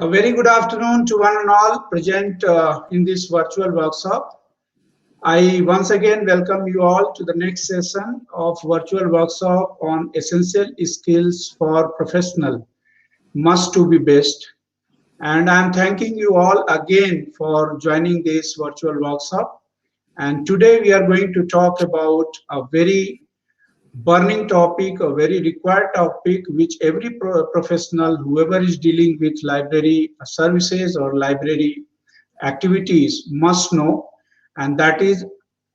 A very good afternoon to one and all present in this virtual workshop. I once again welcome you all to the next session of virtual workshop on essential skills for professional must to be best. And I'm thanking you all again for joining this virtual workshop. And today we are going to talk about a very burning topic, a very required topic, which every professional, whoever is dealing with library services or library activities must know, and that is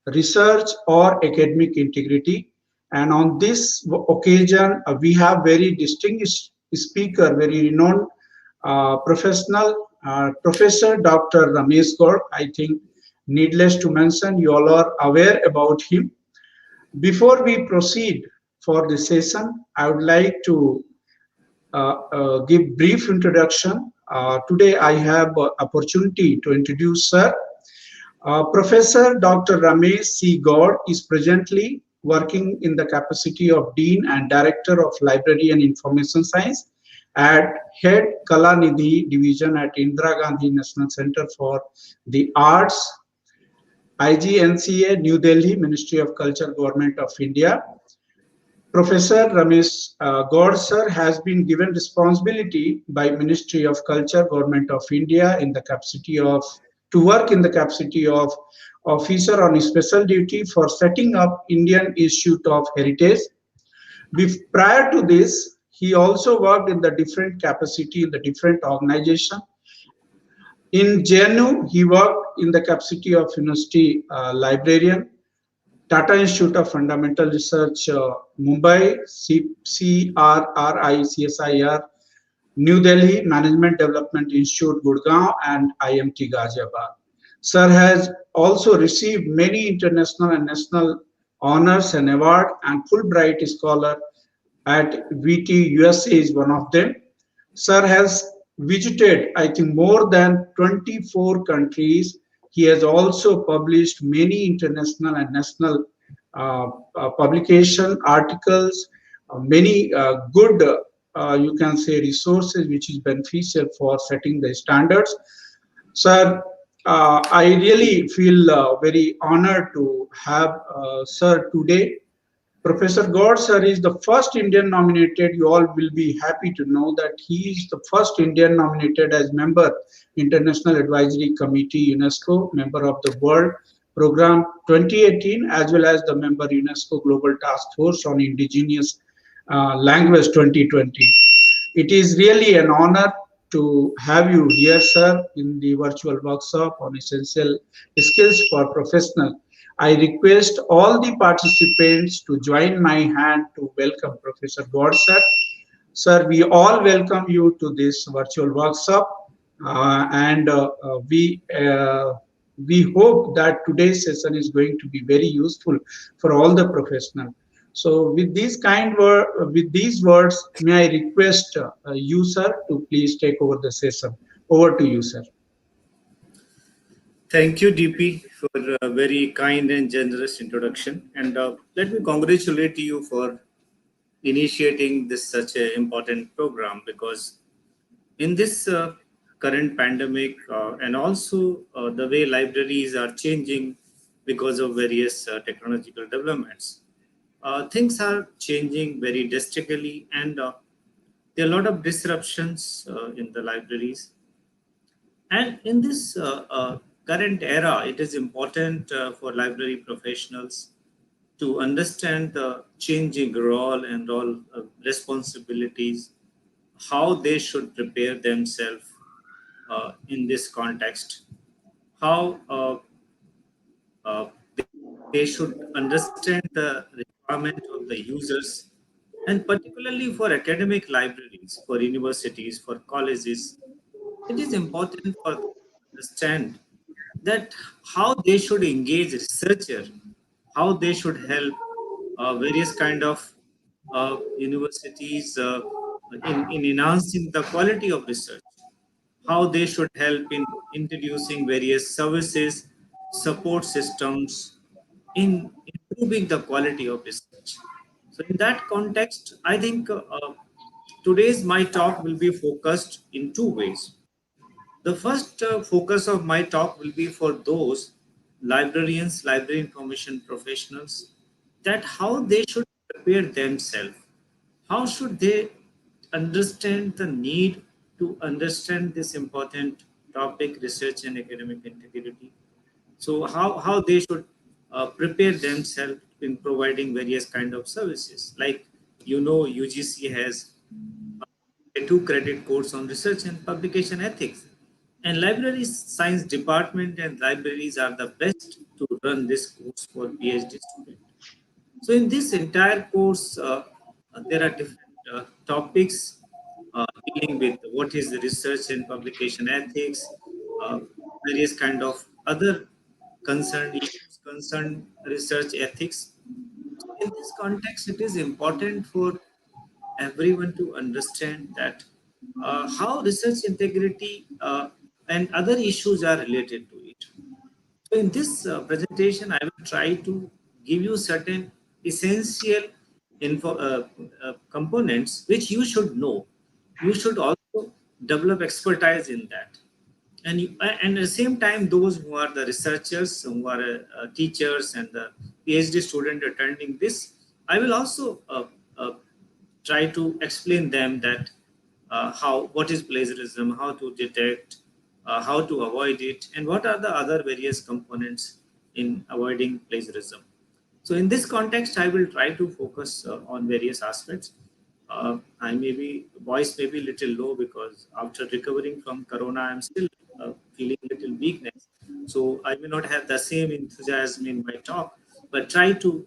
research or academic integrity. And on this occasion, we have very distinguished speaker, very renowned professional, Professor Dr. Ramesh Gaur. I think needless to mention, you all are aware about him. Before we proceed for the session, I would like to give brief introduction. Today I have opportunity to introduce Sir. Professor Dr. Ramesh C. Gaur is presently working in the capacity of Dean and Director of Library and Information Science at Head Kalanidhi Division at Indira Gandhi National Center for the Arts, IGNCA, New Delhi, Ministry of Culture, Government of India. Professor Ramesh Gaur sir has been given responsibility by Ministry of Culture, Government of India in the capacity of to work in the capacity of officer on special duty for setting up Indian Institute of Heritage. Prior to this, he also worked in the different capacity in the different organization. In JNU, he worked in the capacity of university librarian, Tata Institute of Fundamental Research, Mumbai, CRRI, New Delhi, Management Development Institute, Gurgaon, and IMT Ghaziabad. Sir has also received many international and national honors and awards, and Fulbright Scholar at VT USA is one of them. Sir has visited, I think, more than 24 countries. He has also published many international and national publication articles, many good, you can say, resources which is beneficial for setting the standards. Sir, I really feel very honored to have Sir today. Professor Gaur sir is the first Indian nominated. You all will be happy to know that he is the first Indian nominated as member International Advisory Committee UNESCO, member of the World Program 2018, as well as the member UNESCO Global Task Force on Indigenous Language 2020. It is really an honor to have you here, sir, in the virtual workshop on essential skills for professionals. I request all the participants to join my hand to welcome Professor Gaur sir. Sir, we all welcome you to this virtual workshop, and we hope that today's session is going to be very useful for all the professionals. So, with these words, may I request you, sir, to please take over the session. Over to you, sir. Thank you, DP, for a very kind and generous introduction. And let me congratulate you for initiating this such an important program, because in this current pandemic and also the way libraries are changing because of various technological developments, things are changing very drastically, and there are a lot of disruptions in the libraries. And in this current era, it is important for library professionals to understand the changing role and role responsibilities, how they should prepare themselves in this context, how they should understand the requirement of the users, and particularly for academic libraries, for universities, for colleges, it is important for them to understand that how they should engage researcher, how they should help various kind of universities in enhancing the quality of research, how they should help in introducing various services, support systems, in improving the quality of research. So in that context, I think today's my talk will be focused in two ways. The first focus of my talk will be for those librarians, library information professionals, that how they should prepare themselves. How should they understand the need to understand this important topic, research and academic integrity? So how they should prepare themselves in providing various kind of services. Like, UGC has a 2 credit course on research and publication ethics. And libraries science department and libraries are the best to run this course for PhD students. So in this entire course, there are different topics dealing with what is the research and publication ethics, uh, various kind of other concerned issues, concerned research ethics. So in this context, it is important for everyone to understand that how research integrity and other issues are related to it. So in this presentation, I will try to give you certain essential components which you should know. You should also develop expertise in that. And at the same time, those who are the researchers, who are teachers and the PhD student attending this, I will also try to explain them that how what is plagiarism, how to detect, how to avoid it, and what are the other various components in avoiding plagiarism. So in this context, I will try to focus on various aspects. I may be voice may be little low because after recovering from corona, I'm still feeling little weakness. So I may not have the same enthusiasm in my talk, but try to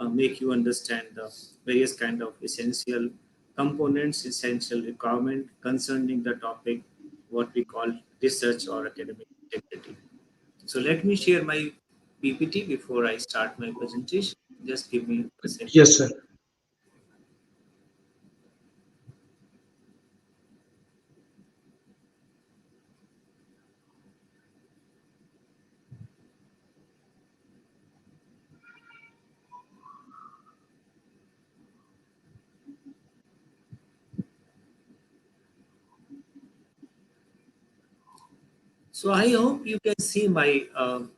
make you understand the various kind of essential components, essential requirement concerning the topic, what we call research or academic integrity. So let me share my PPT before I start my presentation. Just give me a second. Yes, sir. So I hope you can see my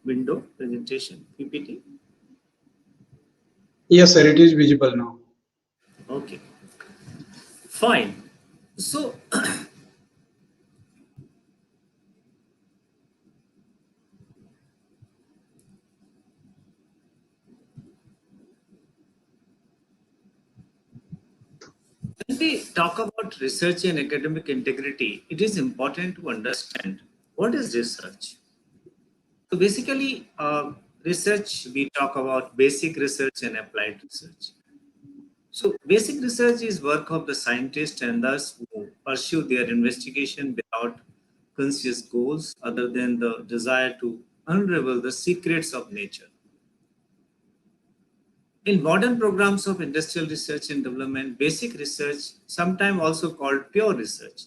window presentation PPT. Yes, sir. It is visible now. Okay, fine. So when we talk about research and academic integrity, it is important to understand what is research. So basically, research, we talk about basic research and applied research. So basic research is work of the scientist and thus who pursue their investigation without conscious goals other than the desire to unravel the secrets of nature. In modern programs of industrial research and development, basic research, sometimes also called pure research,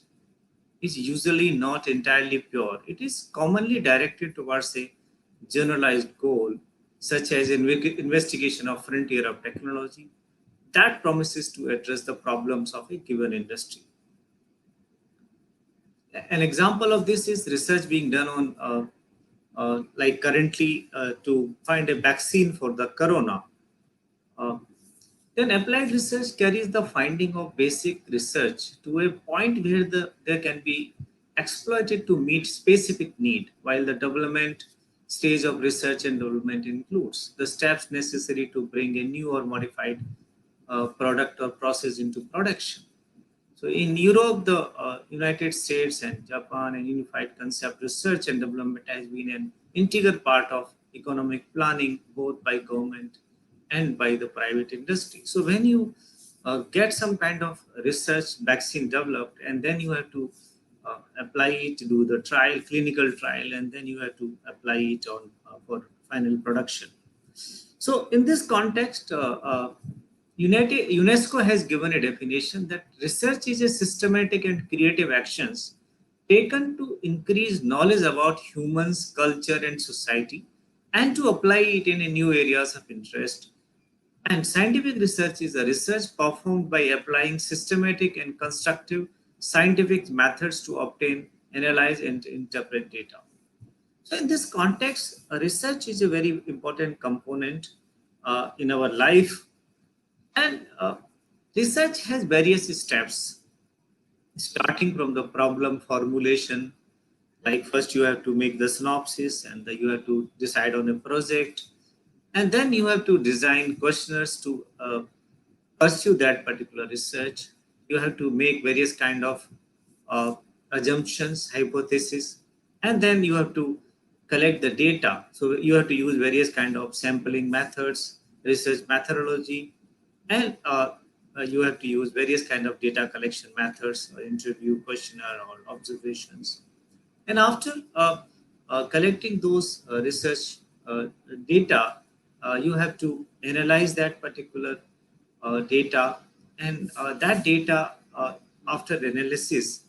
is usually not entirely pure. It is commonly directed towards a generalized goal, such as investigation of frontier of technology that promises to address the problems of a given industry. An example of this is research being done on, like currently, to find a vaccine for the corona. Uh, then applied research carries the finding of basic research to a point where there can be exploited to meet specific need, while the development stage of research and development includes the steps necessary to bring a new or modified product or process into production. So in Europe, the United States and Japan and unified concept research and development has been an integral part of economic planning, both by government and by the private industry. So when you get some kind of research vaccine developed, and then you have to apply it, do the trial, clinical trial, and then you have to apply it on for final production. So, in this context, UNESCO has given a definition that research is a systematic and creative actions taken to increase knowledge about humans, culture, and society, and to apply it in a new areas of interest. And scientific research is a research performed by applying systematic and constructive scientific methods to obtain analyze and interpret data. So in this context, research is a very important component in our life, and research has various steps, starting from the problem formulation. Like first you have to make the synopsis, and then you have to decide on a project, and then you have to design questionnaires to pursue that particular research. You have to make various kind of uh, assumptions, hypotheses, and then you have to collect the data. So you have to use various kind of sampling methods, research methodology, and you have to use various kind of data collection methods, interview, questionnaire, or observations. And after collecting those research data, you have to analyze that particular data, and that data, after analysis,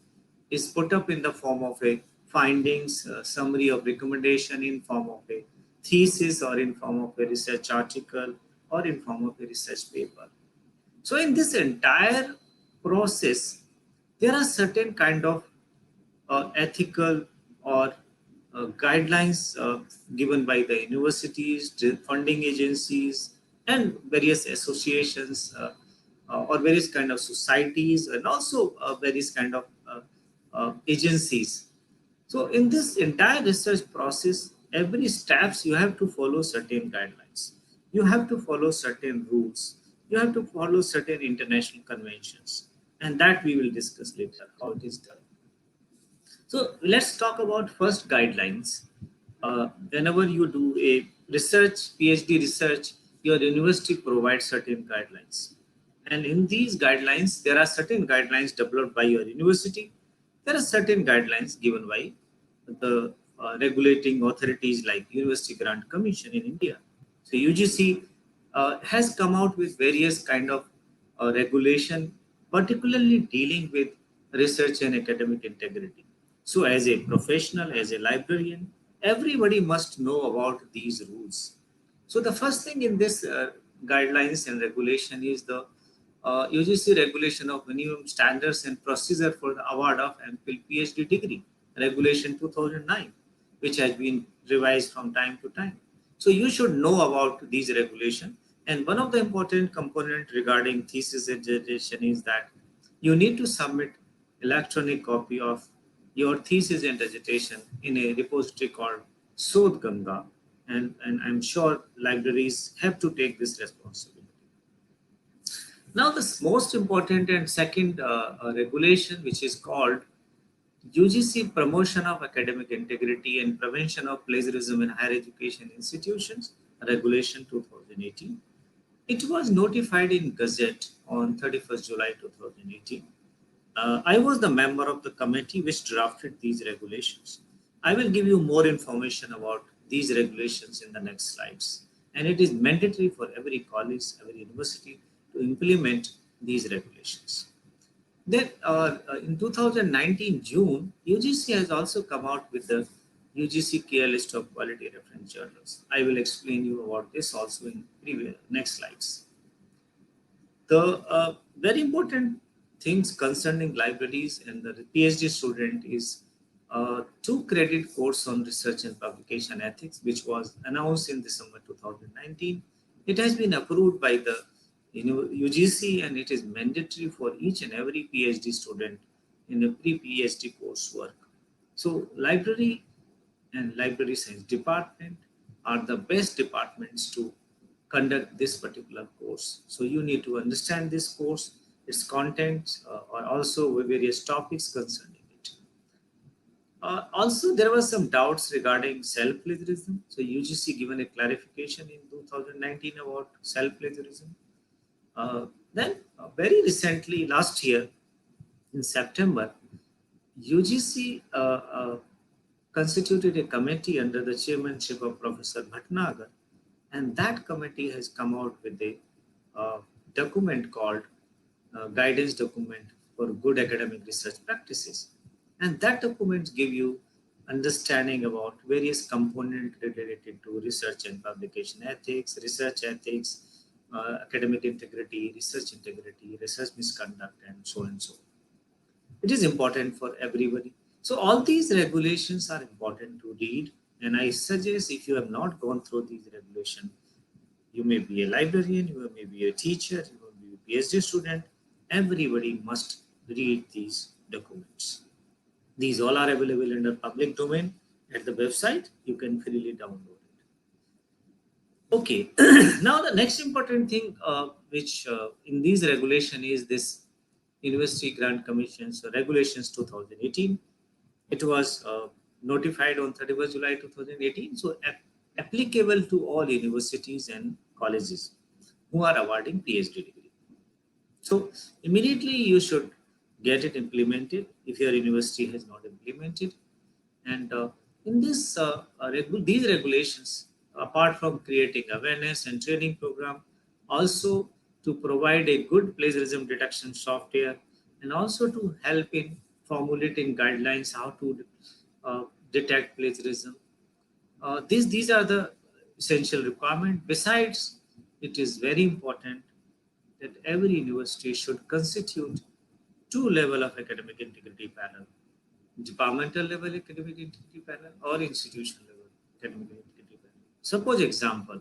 is put up in the form of a findings, summary of recommendation, in form of a thesis, or in form of a research article, or in form of a research paper. So in this entire process, there are certain kind of ethical or guidelines given by the universities, the funding agencies, and various associations, or various kind of societies, and also various kind of agencies. So in this entire research process, every steps you have to follow certain guidelines. You have to follow certain rules. You have to follow certain international conventions, and that we will discuss later how it is done. So let's talk about first guidelines. Whenever you do a research, PhD research, your university provides certain guidelines. And in these guidelines, there are certain guidelines developed by your university. There are certain guidelines given by the regulating authorities like University Grant Commission in India. So UGC has come out with various kind of regulation, particularly dealing with research and academic integrity. So as a professional, as a librarian, everybody must know about these rules. So the first thing in this guidelines and regulation is the UGC regulation of minimum standards and procedure for the award of MPhil PhD degree, regulation 2009, which has been revised from time to time. So you should know about these regulations. And one of the important component regarding thesis and dissertation is that you need to submit electronic copy of your thesis and dissertation in a repository called Sodh Ganga, and I'm sure libraries have to take this responsibility. Now, the most important and second regulation, which is called UGC Promotion of Academic Integrity and Prevention of Plagiarism in Higher Education Institutions, Regulation 2018. It was notified in Gazette on 31st July 2018. I was the member of the committee which drafted these regulations. I will give you more information about these regulations in the next slides. And it is mandatory for every college, every university to implement these regulations. Then in 2019 June, UGC has also come out with the UGC care list of quality reference journals. I will explain you about this also in previous next slides. The very important things concerning libraries and the PhD student is 2-credit course on research and publication ethics, which was announced in December 2019. It has been approved by the UGC, and it is mandatory for each and every PhD student in a pre-PhD coursework. So library and library science department are the best departments to conduct this particular course. So you need to understand this course, its contents, or also various topics concerning it. Also, there were some doubts regarding self-plagiarism. So UGC given a clarification in 2019 about self-plagiarism. Then very recently, last year in September, UGC constituted a committee under the chairmanship of Professor Bhatnagar, and that committee has come out with a document called Guidance Document for Good Academic Research Practices. And that document gives you understanding about various components related to research and publication ethics, research ethics, academic integrity, research misconduct, and so on and so. It is important for everybody. So all these regulations are important to read, and I suggest if you have not gone through these regulations, you may be a librarian, you may be a teacher, you may be a PhD student, everybody must read these documents. These all are available in the public domain at the website. You can freely download it. Okay, now the next important thing which in these regulation is this University Grant Commission, so regulations 2018. It was notified on 31st July 2018, so applicable to all universities and colleges who are awarding PhD degree. So immediately you should get it implemented if your university has not implemented. And in this these regulations, apart from creating awareness and training program, also to provide a good plagiarism detection software, and also to help in formulating guidelines how to detect plagiarism. These are the essential requirements. Besides, it is very important that every university should constitute two level of academic integrity panel: departmental level academic integrity panel or institution level academic integrity panel. Suppose example,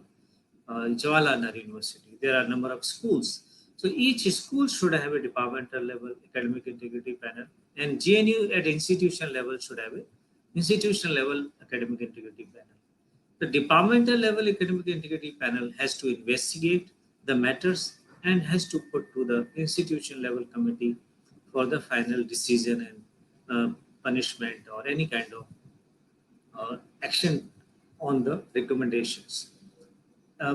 Jawaharlal Nehru University, there are a number of schools. So each school should have a departmental level academic integrity panel, and JNU at institution level should have a institution level academic integrity panel. The departmental level academic integrity panel has to investigate the matters and has to put to the institution level committee for the final decision and punishment or any kind of action on the recommendations.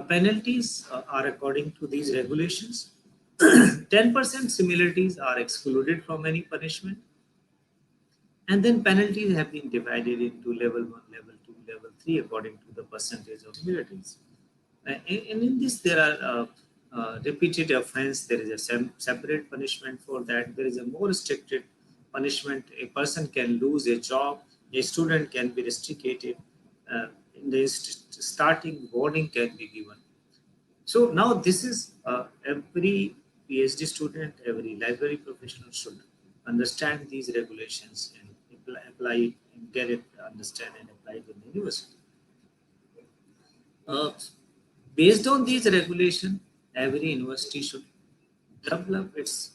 Penalties are according to these regulations. 10% similarities are excluded from any punishment. And then penalties have been divided into level 1, level 2, level 3 according to the percentage of similarities. And in this, there are repeated offense, there is a separate punishment for that. There is a more restricted punishment. A person can lose a job, a student can be restricted, in the starting warning can be given. So now this is every PhD student, every library professional should understand these regulations and apply it and get it, understand and apply it in the university. Based on these regulations, every university should develop its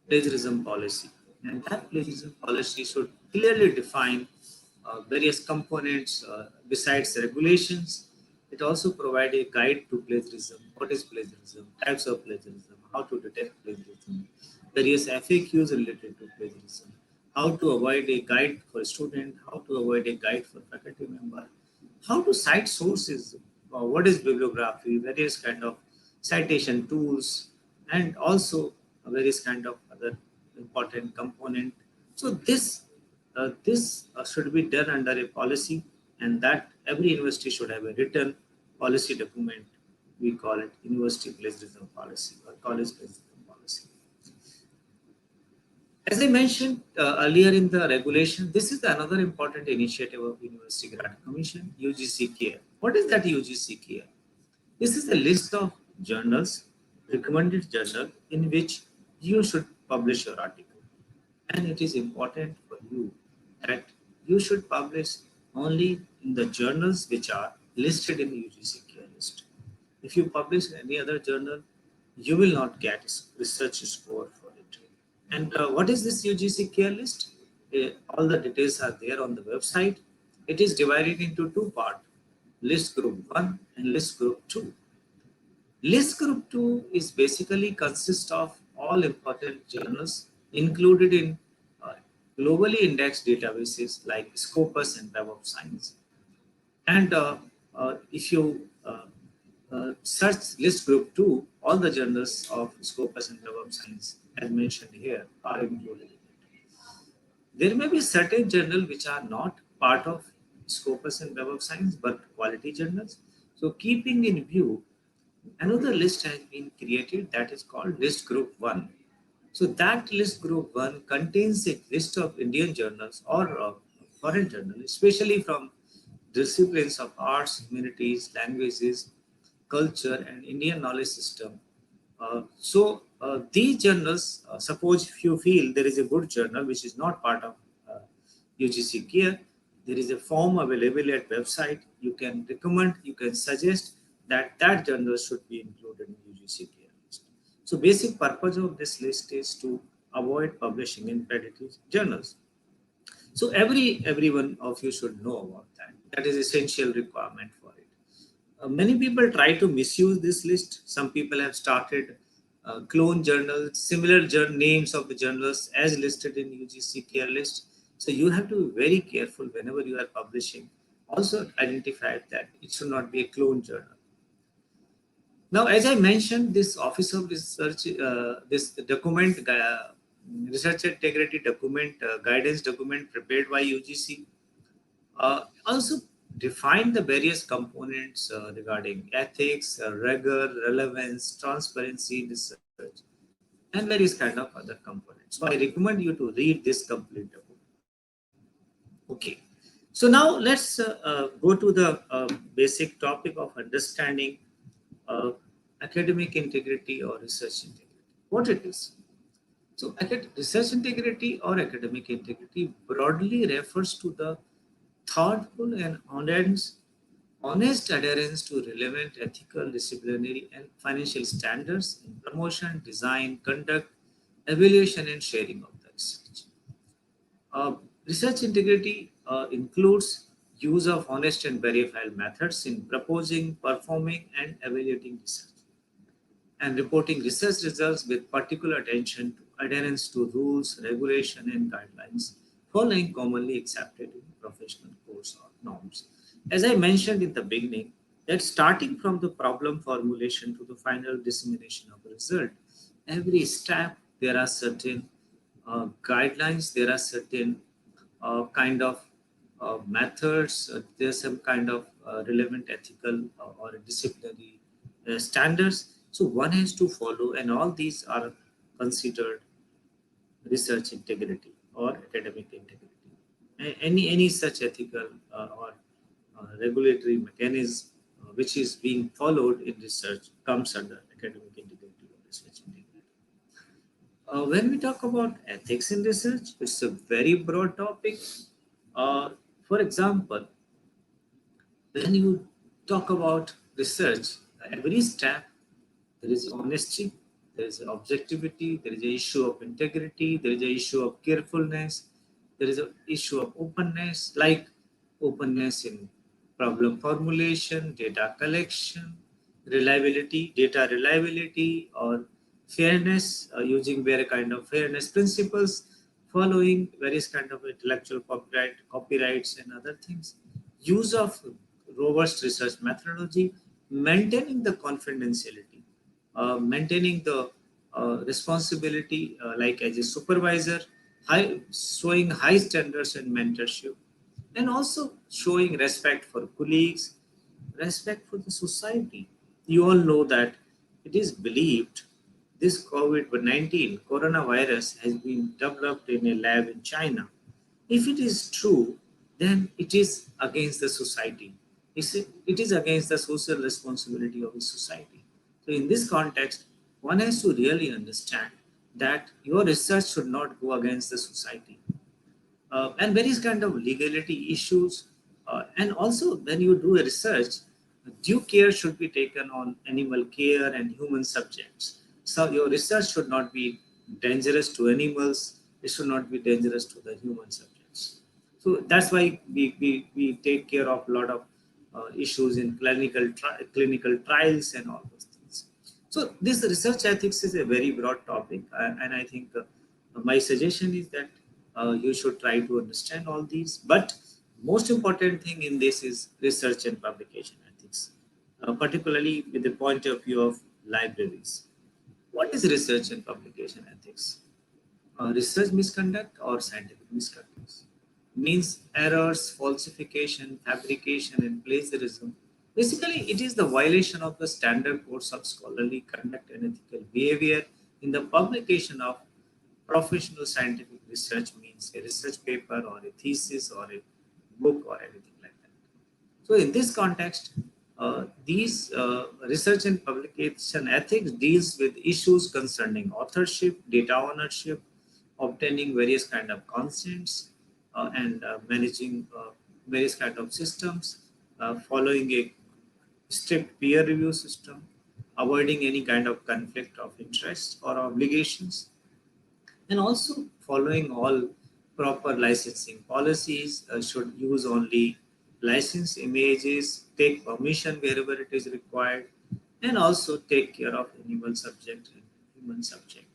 plagiarism policy, and that plagiarism policy should clearly define various components besides regulations. It also provides a guide to plagiarism. What is plagiarism? Types of plagiarism. How to detect plagiarism. Various FAQs related to plagiarism. How to avoid a guide for a student. How to avoid a guide for faculty member. How to cite sources. What is bibliography? Various kind of citation tools, and also various kind of other important component. So this should be done under a policy, and that every university should have a written policy document. We call it university plagiarism policy or college plagiarism policy. As I mentioned earlier in the regulation, this is another important initiative of University Grant Commission, UGC Care. What is that UGC Care? This is a list of journals, recommended journal in which you should publish your article. And it is important for you that you should publish only in the journals which are listed in the UGC Care list. If you publish in any other journal, you will not get research score for it. And what is this UGC Care list? All the details are there on the website. It is divided into two parts: list group 1 and list group 2. List group 2 is basically consists of all important journals included in globally indexed databases like Scopus and Web of Science. And if you search list group 2, all the journals of Scopus and Web of Science, as mentioned here, are included in it. There may be certain journals which are not part of Scopus and Web of Science, but quality journals. So keeping in view, another list has been created that is called list group 1. So that list group 1 contains a list of Indian journals or foreign journals, especially from disciplines of arts, humanities, languages, culture, and Indian knowledge system. These journals, suppose if you feel there is a good journal which is not part of UGC Care. There is a form available at website. You can recommend, you can suggest that that journal should be included in UGC Care list. So basic purpose of this list is to avoid publishing in predatory journals. So every one of you should know about that. That is essential requirement for it. Many people try to misuse this list. Some people have started clone journals, similar names of the journals as listed in UGC Care list. So you have to be very careful whenever you are publishing. Also identify that it should not be a clone journal. Now, as I mentioned, this Office of Research, this document, research integrity document, guidance document prepared by UGC, also define the various components regarding ethics, rigor, relevance, transparency, research, and various kind of other components. So I recommend you to read this complete document. Okay. So now let's go to the basic topic of understanding academic integrity or research integrity. What it is? So research integrity or academic integrity broadly refers to the thoughtful and honest adherence to relevant ethical, disciplinary, and financial standards in promotion, design, conduct, evaluation, and sharing of the research. Research integrity includes use of honest and verifiable methods in proposing, performing, and evaluating research, and reporting research results with particular attention to adherence to rules, regulation, and guidelines following commonly accepted professional codes or norms. As I mentioned in the beginning, that starting from the problem formulation to the final dissemination of the result, every step there are certain guidelines, there are certain kind of methods, there's some kind of relevant ethical or disciplinary standards. So one has to follow, and all these are considered research integrity or academic integrity. Any such ethical or regulatory mechanism which is being followed in research comes under academic integrity or research integrity. When we talk about ethics in research, it's a very broad topic. For example, when you talk about research, every step there is honesty, there is objectivity, there is an issue of integrity, there is an issue of carefulness, there is an issue of openness, like openness in problem formulation, data collection, reliability, data reliability, or fairness, using various kind of fairness principles, following various kind of intellectual copyrights and other things, use of robust research methodology, maintaining the confidentiality, maintaining the responsibility, like as a supervisor, showing high standards and mentorship, and also showing respect for colleagues, respect for the society. You all know that it is believed this COVID-19 coronavirus has been developed in a lab in China. If it is true, then it is against the society. It is against the social responsibility of the society. So in this context, one has to really understand that your research should not go against the society. And various kind of legality issues. And also when you do a research, due care should be taken on animal care and human subjects. So your research should not be dangerous to animals. It should not be dangerous to the human subjects. So that's why we take care of a lot of issues in clinical trials and all those things. So this research ethics is a very broad topic, and I think my suggestion is that you should try to understand all these. But most important thing in this is research and publication ethics, particularly with the point of view of libraries. What is research and publication ethics? Research misconduct or scientific misconduct means errors, falsification, fabrication, and plagiarism. Basically, it is the violation of the standard codes of scholarly conduct and ethical behavior in the publication of professional scientific research, means a research paper or a thesis or a book or anything like that. So in this context, these research and publication ethics deals with issues concerning authorship, data ownership, obtaining various kind of consents, and managing various kind of systems, following a strict peer review system, avoiding any kind of conflict of interest or obligations, and also following all proper licensing policies, should use only licensed images, take permission wherever it is required, and also take care of animal subject and human subject.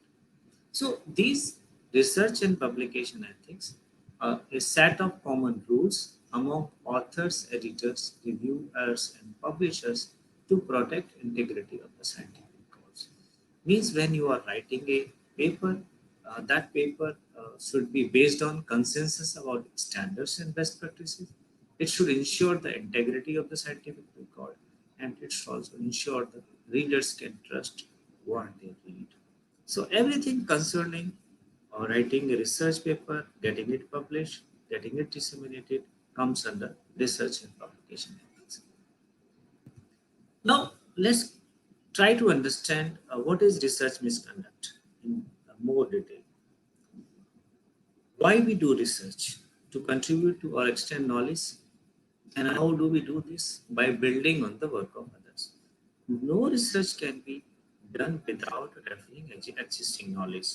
So these research and publication ethics are a set of common rules among authors, editors, reviewers, and publishers to protect integrity of the scientific cause. Means when you are writing a paper, that paper should be based on consensus about standards and best practices. It should ensure the integrity of the scientific record, and it should also ensure that readers can trust what they read. So everything concerning writing a research paper, getting it published, getting it disseminated comes under research and publication ethics. Now let's try to understand what is research misconduct in more detail. Why we do research? To contribute to or extend knowledge. And how do we do this? By building on the work of others. No research can be done without referring existing knowledge.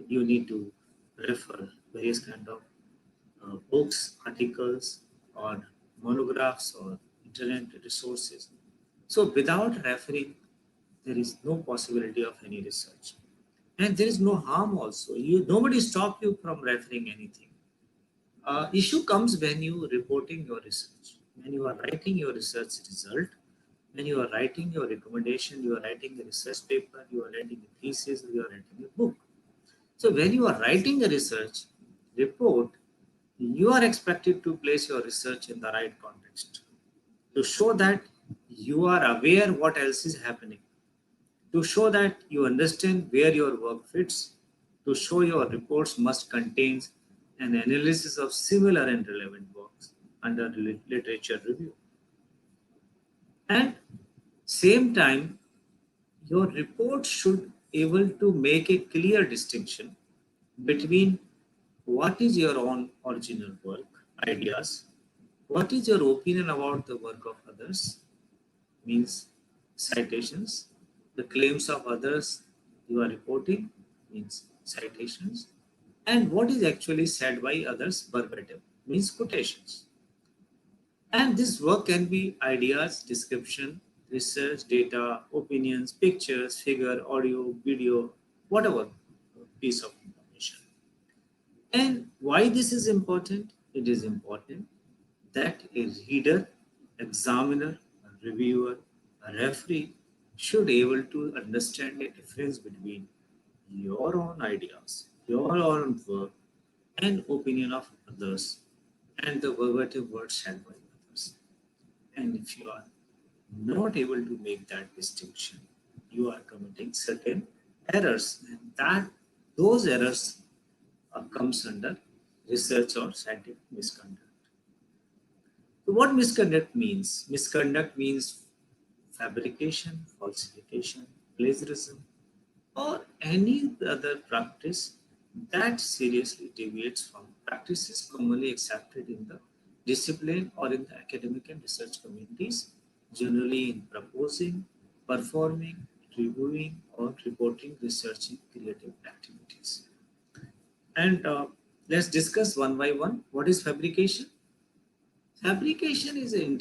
You need to refer various kind of books, articles, or monographs or internet resources. So without referring, there is no possibility of any research. And there is no harm also. Nobody stop you from referring anything. Issue comes when you reporting your research, when you are writing your research result, when you are writing your recommendation, you are writing a research paper, you are writing a thesis, you are writing a book. So when you are writing a research report, you are expected to place your research in the right context to show that you are aware what else is happening, to show that you understand where your work fits, to show your reports must contain an analysis of similar and relevant works under literature review. And same time, your report should able to make a clear distinction between what is your own original work, ideas, what is your opinion about the work of others, means citations, the claims of others you are reporting, means citations, and what is actually said by others verbatim, means quotations. And this work can be ideas, description, research, data, opinions, pictures, figure, audio, video, whatever piece of information. And why this is important? It is important that a reader, examiner, a reviewer, a referee should be able to understand the difference between your own ideas, your own work, and opinion of others, and the verbatim words said by others. And if you are not able to make that distinction, you are committing certain errors, and that those errors comes under research or scientific misconduct. So what misconduct means? Misconduct means fabrication, falsification, plagiarism, or any other practice that seriously deviates from practices commonly accepted in the discipline or in the academic and research communities, generally in proposing, performing, reviewing, or reporting research in creative activities. And let's discuss one by one. What is fabrication? Fabrication is an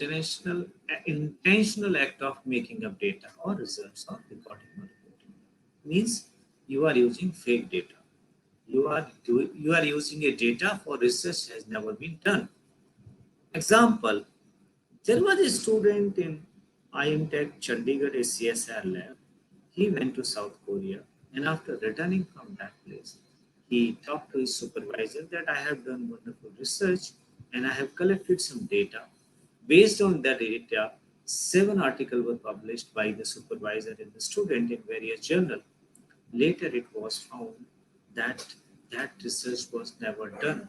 intentional act of making up data or results or recording or reporting. Means you are using fake data. You are using a data for research has never been done. Example: there was a student in IM Tech Chandigarh CSR lab. He went to South Korea, and after returning from that place, he talked to his supervisor that I have done wonderful research and I have collected some data. Based on that data, 7 articles were published by the supervisor and the student in various journals. Later, it was found that that research was never done.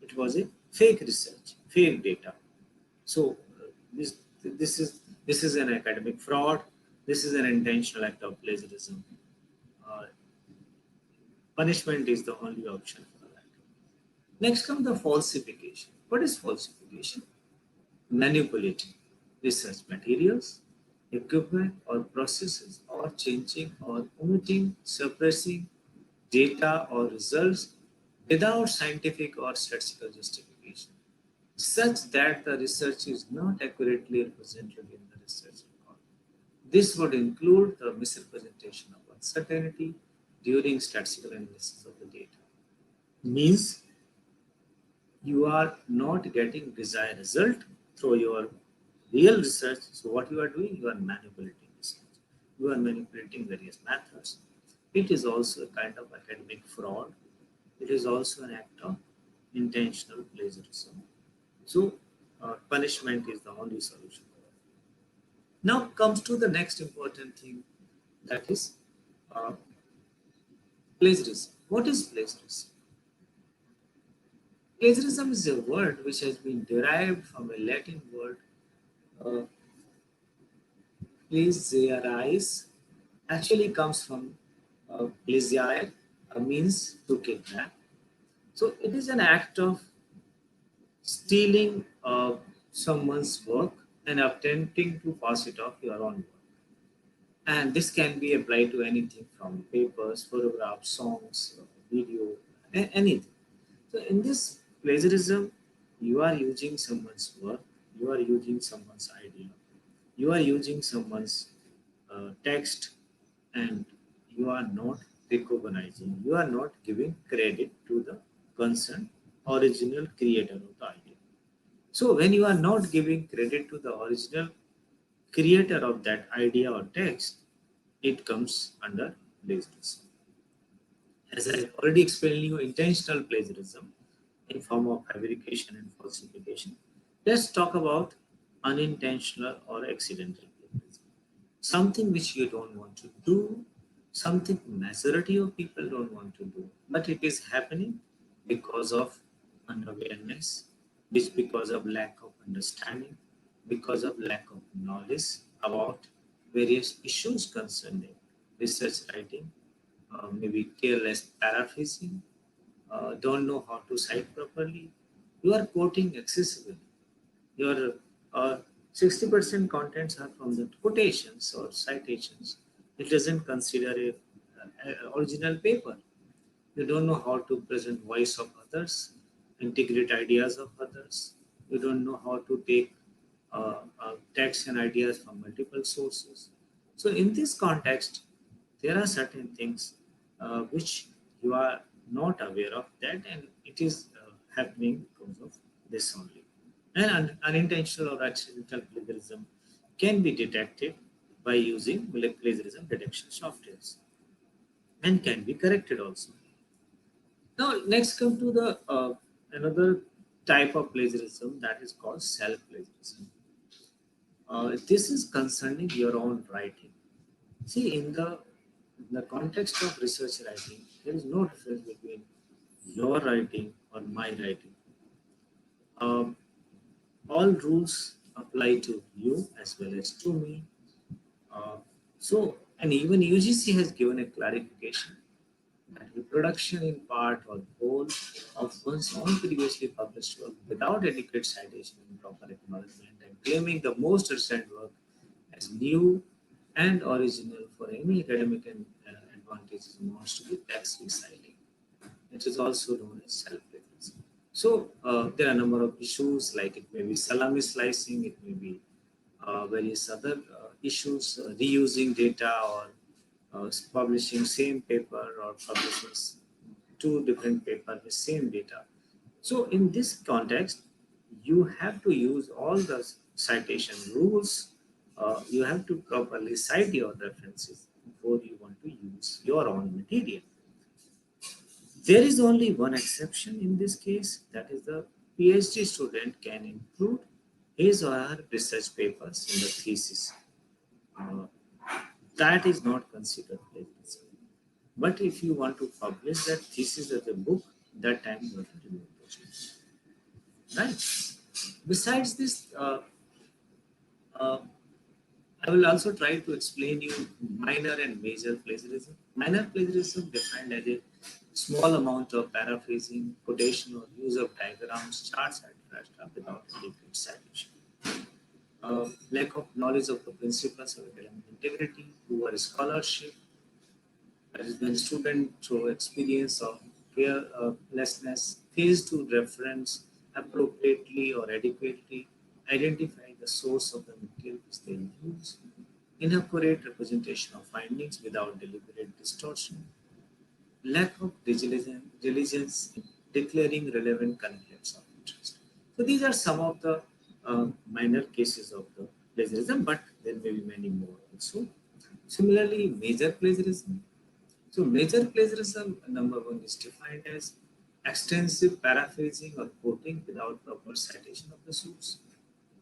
It was a fake research, fake data. So this is an academic fraud. This is an intentional act of plagiarism. Uh, Punishment is the only option for that. Next comes the falsification. What is falsification? Manipulating research materials, equipment, or processes, or changing or omitting, suppressing data or results without scientific or statistical justification, such that the research is not accurately represented in the research record. This would include the misrepresentation of uncertainty during statistical analysis of the data. Means you are not getting desired result through your real research. So what you are doing, you are manipulating research. You are manipulating various methods. It is also a kind of academic fraud. It is also an act of intentional plagiarism. So punishment is the only solution. Now comes to the next important thing, that is uh, plagiarism. What is plagiarism? Plagiarism is a word which has been derived from a Latin word, uh, plagiarize, actually comes from plagiare, means to kidnap. So it is an act of stealing someone's work and attempting to pass it off your own work. And this can be applied to anything from papers, photographs, songs, video, anything. So in this plagiarism, you are using someone's work, you are using someone's idea, you are using someone's text, and you are not recognizing, you are not giving credit to the concerned original creator of the idea. So when you are not giving credit to the original creator of that idea or text, it comes under plagiarism. As I already explained you, intentional plagiarism in form of fabrication and falsification. Let's talk about unintentional or accidental plagiarism. Something which you don't want to do, something majority of people don't want to do, but it is happening because of unawareness, which because of lack of understanding, because of lack of knowledge about various issues concerning research writing, maybe careless paraphrasing, don't know how to cite properly. You are quoting excessively. Your 60% contents are from the quotations or citations. It doesn't consider a original paper. You don't know how to present voice of others, integrate ideas of others. You don't know how to take text and ideas from multiple sources. So in this context, there are certain things which you are not aware of that, and it is happening because of this only. And unintentional or accidental plagiarism can be detected by using plagiarism detection softwares and can be corrected also. Now, next come to the another type of plagiarism, that is called self-plagiarism. This is concerning your own writing. See, in the context of research writing, there is no difference between your writing or my writing. Um, all rules apply to you as well as to me. Uh, so, and even UGC has given a clarification that reproduction in part or whole of one's own previously published work without adequate citation and proper acknowledgement, and claiming the most recent work as new and original for any academic advantage amounts to be tax recycling. It is also known as self-plagiarism. So there are a number of issues, like it may be salami slicing, it may be various other issues, reusing data, or publishing same paper, or publishing two different papers with same data. So in this context, you have to use all the citation rules. You have to properly cite your references before you want to use your own material. There is only one exception in this case, that is the PhD student can include his or her research papers in the thesis. Uh, that is not considered plagiarism. But if you want to publish that thesis as a book, that time you have to remove those things. Right? Besides this, uh, I will also try to explain you minor and major plagiarism. Minor plagiarism defined as a small amount of paraphrasing, quotation, or use of diagrams, charts, etc., without adequate citation. Lack of knowledge of the principles of academic integrity, poor scholarship, that is when student through experience of carelessness fails to reference appropriately or adequately, identify the source of the material which they use, inaccurate representation of findings without deliberate distortion, lack of diligence in declaring relevant conflicts of interest. So these are some of the minor cases of the plagiarism, but there may be many more also. Similarly, major plagiarism. So major plagiarism, number one, is defined as extensive paraphrasing or quoting without proper citation of the source,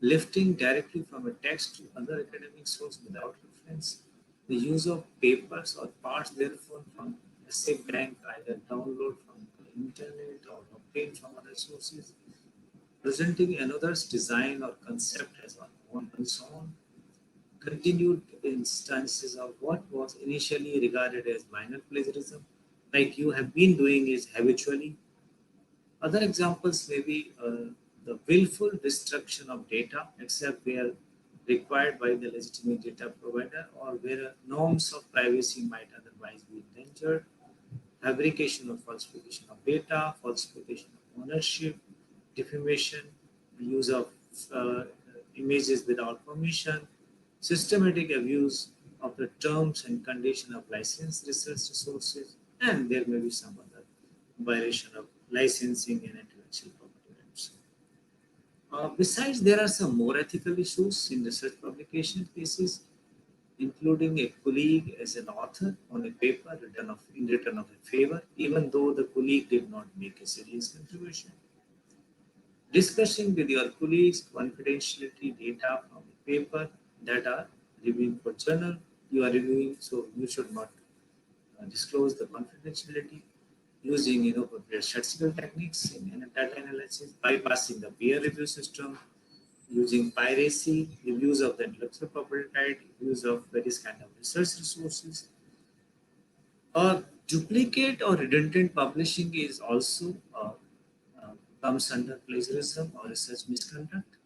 lifting directly from a text to other academic source without reference, the use of papers or parts therefore from essay bank either download from the internet or obtained from other sources, presenting another's design or concept as one own and so on, continued instances of what was initially regarded as minor plagiarism, like you have been doing is habitually. Other examples may be the willful destruction of data, except where required by the legitimate data provider or where norms of privacy might otherwise be endangered, fabrication or falsification of data, falsification of ownership, defamation, the use of uh, images without permission, systematic abuse of the terms and condition of licensed research resources, and there may be some other violation of licensing and intellectual property rights. Besides, there are some more ethical issues in research publication cases, including a colleague as an author on a paper in return of a favor, even though the colleague did not make a serious contribution. Discussing with your colleagues confidentiality data from a paper that are reviewing for journal, you are reviewing, so you should not disclose the confidentiality, using inappropriate statistical techniques in data analysis, bypassing the peer review system, using piracy, abuse of the intellectual property right, use of various kind of research resources. Duplicate or redundant publishing is also comes under plagiarism or research misconduct,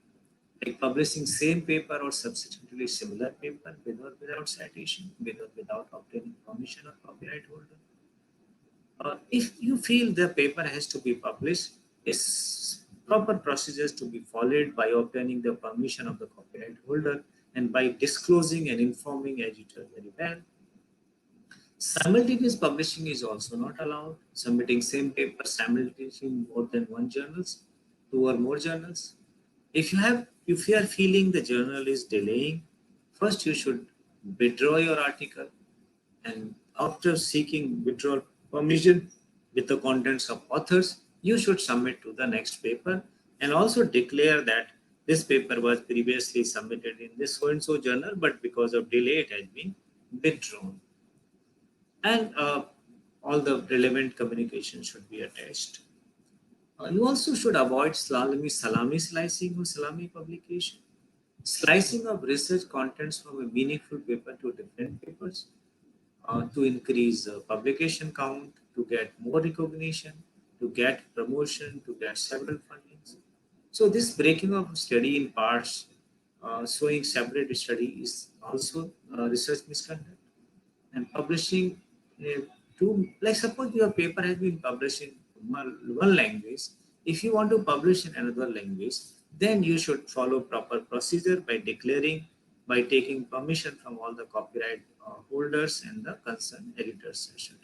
like publishing same paper or substantially similar paper with or without citation, with or without obtaining permission of copyright holder. If you feel the paper has to be published, it's proper procedures to be followed by obtaining the permission of the copyright holder and by disclosing and informing editor very well. Simultaneous publishing is also not allowed. Submitting same paper simultaneously in more than one journals, two or more journals. If you are feeling the journal is delaying, first you should withdraw your article, and after seeking withdrawal permission with the contents of authors, you should submit to the next paper and also declare that this paper was previously submitted in this so and so journal, but because of delay it has been withdrawn. And all the relevant communication should be attached. You also should avoid salami slicing or salami publication. Slicing of research contents from a meaningful paper to different papers to increase publication count, to get more recognition, to get promotion, to get several fundings. So this breaking of study in parts, showing separate study is also research misconduct. And publishing two, like suppose your paper has been published in one language, if you want to publish in another language, then you should follow proper procedure by declaring, by taking permission from all the copyright holders and the concerned editors, etc.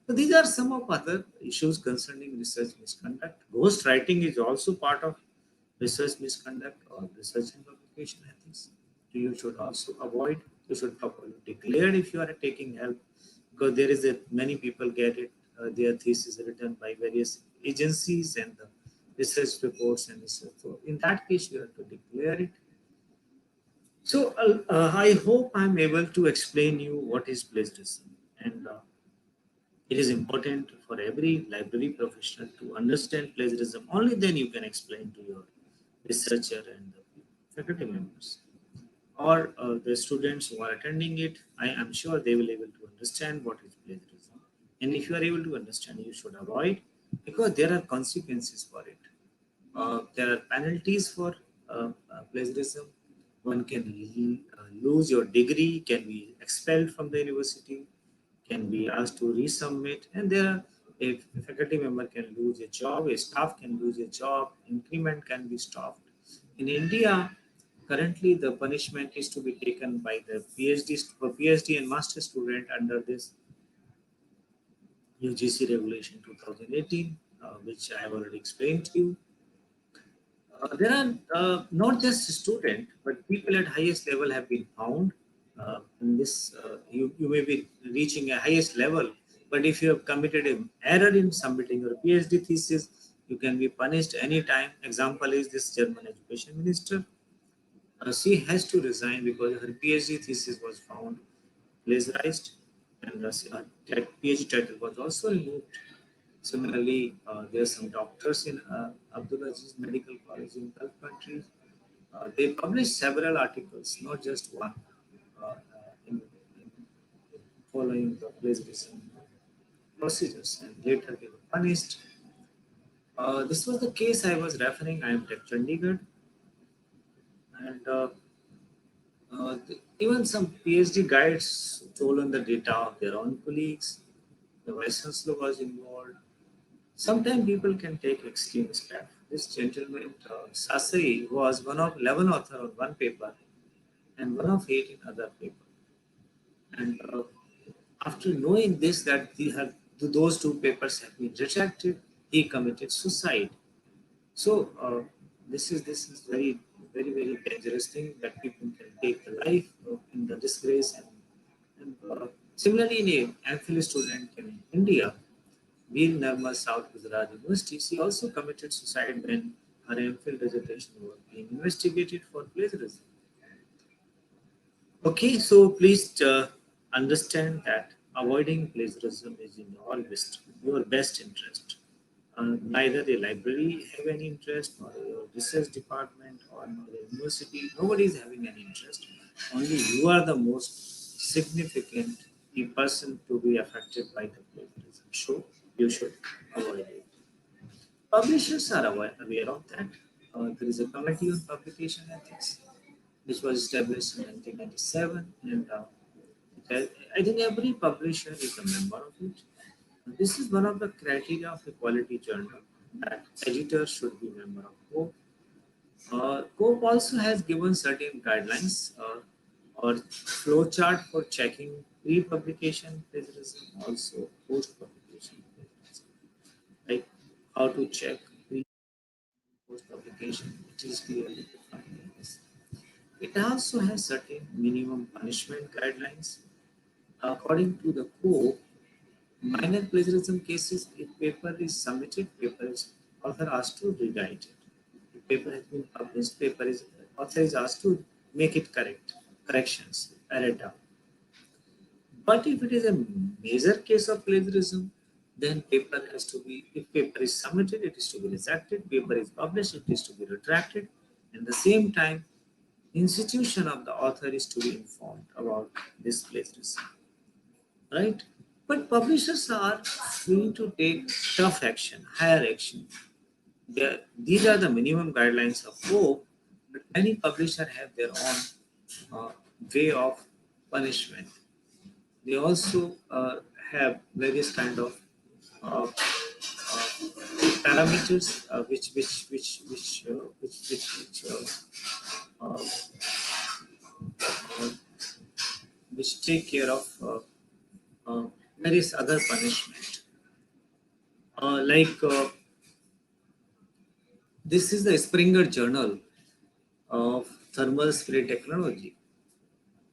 So these are some of other issues concerning research misconduct. Ghost writing is also part of research misconduct or research and publication ethics. You should also avoid. You should properly declare if you are taking help, because there is a many people get it their thesis written by various agencies and the research reports and research. So in that case, you have to declare it. So I hope I'm able to explain you what is plagiarism, and it is important for every library professional to understand plagiarism. Only then you can explain to your researcher and the faculty members or the students who are attending it. I am sure they will be able to understand what is plagiarism. And if you are able to understand, you should avoid, because there are consequences for it. There are penalties for plagiarism. One can lose your degree, can be expelled from the university, can be asked to resubmit, and there are a faculty member can lose a job, a staff can lose a job, increment can be stopped. In India, currently the punishment is to be taken by the PhD and master student under this UGC regulation 2018, which I have already explained to you. There are not just students, but people at highest level have been found. In this, you may be reaching a highest level, but if you have committed an error in submitting your PhD thesis, you can be punished anytime. Example is this German education minister. She has to resign because her PhD thesis was found plagiarized, and that PhD title was also removed. Similarly, there are some doctors in Abdulaziz Medical College in Gulf countries. They published several articles, not just one, in following the plagiarism procedures, and later they were punished. This was the case I was referring. I am Tech Chandigarh, and even some PhD guides stolen the data of their own colleagues. The vice chancellor was involved. Sometimes people can take extreme steps. This gentleman, Sasai, was one of 11 authors on one paper and one of 8 in other paper. And after knowing this, that those two papers have been rejected, he committed suicide. So this is very dangerous thing, that people can take the life in the disgrace. And similarly, in a MPhil student in India, Veer Narma, South Gujarat University, she also committed suicide when her MPhil dissertation was being investigated for plagiarism. Okay, so please understand that avoiding plagiarism is in your best interest. Neither the library have any interest, nor your research department, or nor the university. Nobody is having any interest. Only you are the most significant person to be affected by the plagiarism. So you should avoid it. Publishers are aware of that. There is a committee on publication ethics which was established in 1997, and I think every publisher is a member of it. This is one of the criteria of a quality journal, that editors should be member of COPE. COPE also has given certain guidelines or flowchart for checking pre-publication plagiarism, also post-publication plagiarism, like how to check post-publication. It is clearly defined in this. It also has certain minimum punishment guidelines. According to the code, minor plagiarism cases, if paper is submitted, paper is author asked to rewrite it. If paper has been published, author is asked to make it corrections, errata. But if it is a major case of plagiarism, then paper has to be, if paper is submitted, it is to be rejected. Paper is published, it is to be retracted. At the same time, institution of the author is to be informed about this plagiarism, right? But publishers are free to take tough action, higher action. These are the minimum guidelines of COPE, but many publishers have their own way of punishment. They also have various kind of parameters uh, which take care of various other punishment. This is the Springer Journal of Thermal Spray Technology.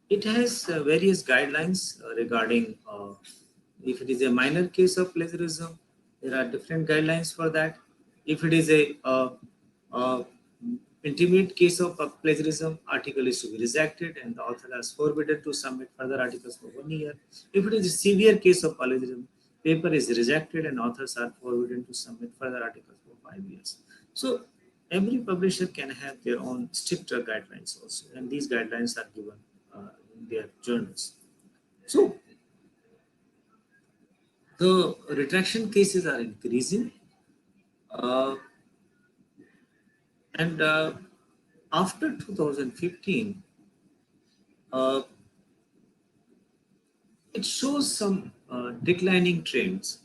It has various guidelines regarding if it is a minor case of plagiarism, there are different guidelines for that. If it is a intermediate case of plagiarism, article is to be rejected and the author is forbidden to submit further articles for 1 year. If it is a severe case of plagiarism, paper is rejected and authors are forbidden to submit further articles for 5 years. So every publisher can have their own stricter guidelines also, and these guidelines are given in their journals. So The retraction cases are increasing, uh, and after 2015, uh, it shows some declining trends.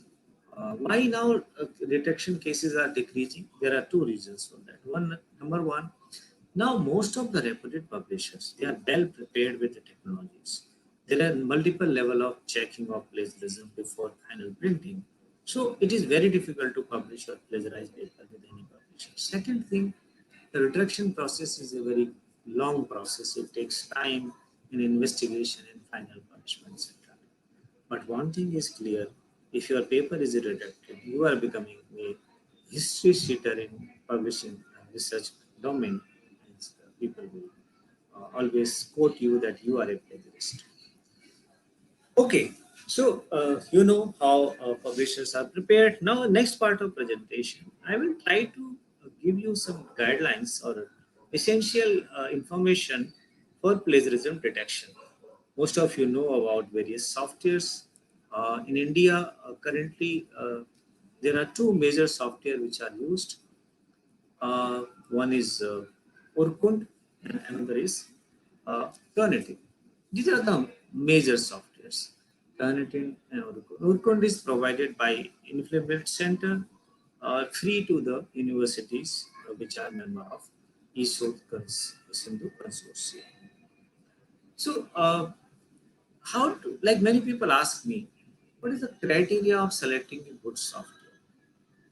Why now retraction cases are decreasing? There are two reasons for that. Number one, now most of the reputed publishers, they are well prepared with the technologies. There are multiple level of checking of plagiarism before final printing. So it is very difficult to publish or plagiarize paper with any publisher. Second thing, the retraction process is a very long process. It takes time in investigation and final punishment, etc. But one thing is clear, if your paper is redacted, you are becoming a history sheeter in publishing research domain. People will always quote you that you are a plagiarist. Okay, so you know how publishers are prepared. Now, next part of presentation, I will try to give you some guidelines or essential information for plagiarism detection. Most of you know about various softwares. In India, currently, there are two major software which are used. One is Urkund and another is Turnitin. These are the major softwares. Turnitin and Urkund. Urkund is provided by Implement Center, free to the universities which are member of ESO Sindhu Consortium. So, how to, like many people ask me, what is the criteria of selecting a good software?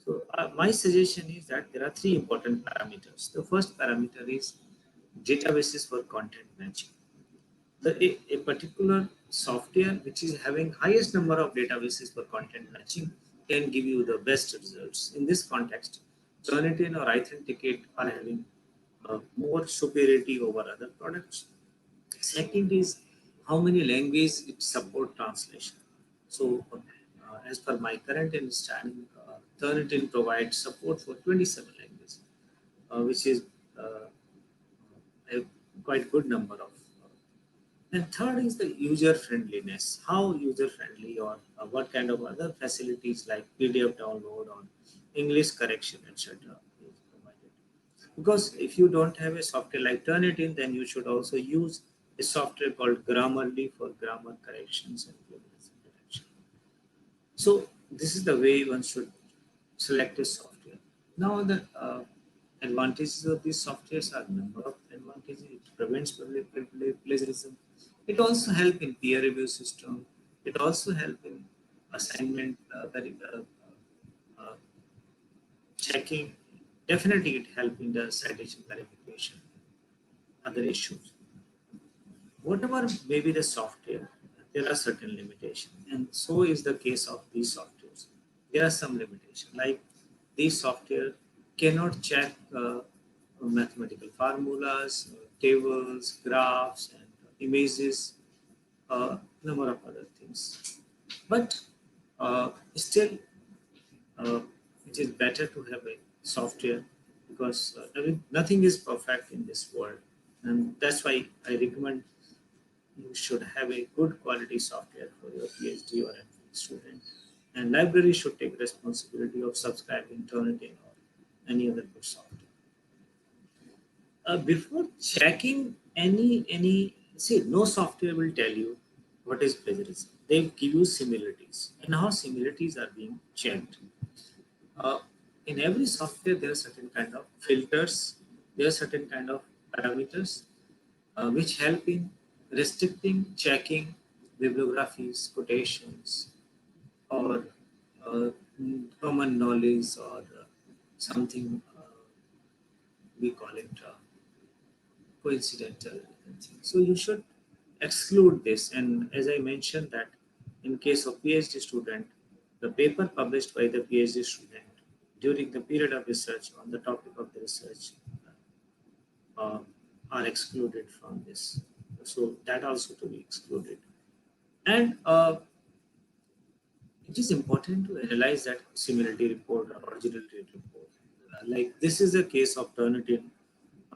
So my suggestion is that there are three important parameters. The first parameter is databases for content matching. A particular software which is having highest number of databases for content matching can give you the best results. In this context, Turnitin or Authenticate are having more superiority over other products. Second is how many languages it support translation. So, as per my current understanding, Turnitin provides support for 27 languages, which is a quite good number of. And third is the user friendliness. How user friendly or what kind of other facilities like PDF download or English correction, etc. is provided. Because if you don't have a software like Turnitin, then you should also use a software called Grammarly for grammar corrections and plagiarism detection. So this is the way one should select a software. Now the advantages of these softwares are number of advantages. It prevents plagiarism. It also helps in peer review system. It also helps in assignment uh, checking. Definitely, it helps in the citation verification. Other issues. Whatever may be the software, there are certain limitations, and so is the case of these softwares. There are some limitations, like these software cannot check mathematical formulas, tables, graphs, and images, number of other things. But still, uh, it is better to have a software because nothing is perfect in this world, and that's why I recommend you should have a good quality software for your PhD or MPhil student. And library should take responsibility of subscribing Turnitin or any other good software. Before checking any see, no software will tell you what is plagiarism. They give you similarities and how similarities are being checked. Uh, in every software, there are certain kind of filters, there are certain kind of parameters which help in restricting, checking bibliographies, quotations, or uh, common knowledge, or something we call it coincidental. So you should exclude this. And as I mentioned that in case of PhD student, the paper published by the PhD student during the period of research on the topic of the research uh, are excluded from this. So that also to be excluded. And it is important to analyze that similarity report or originality report. Like this is a case of Turnitin.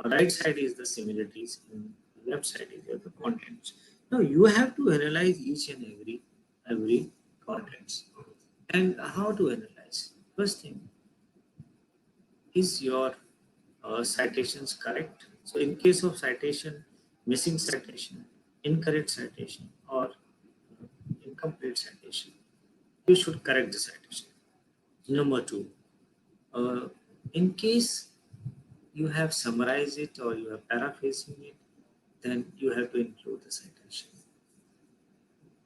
Right side is the similarities, and left side is the contents. Now you have to analyze each and every contents. And how to analyze? First thing, is your citations correct? So in case of citation, missing citation, incorrect citation, or incomplete citation, you should correct the citation. Number two, uh, in case you have summarized it or you are paraphrasing it, then you have to include the citation.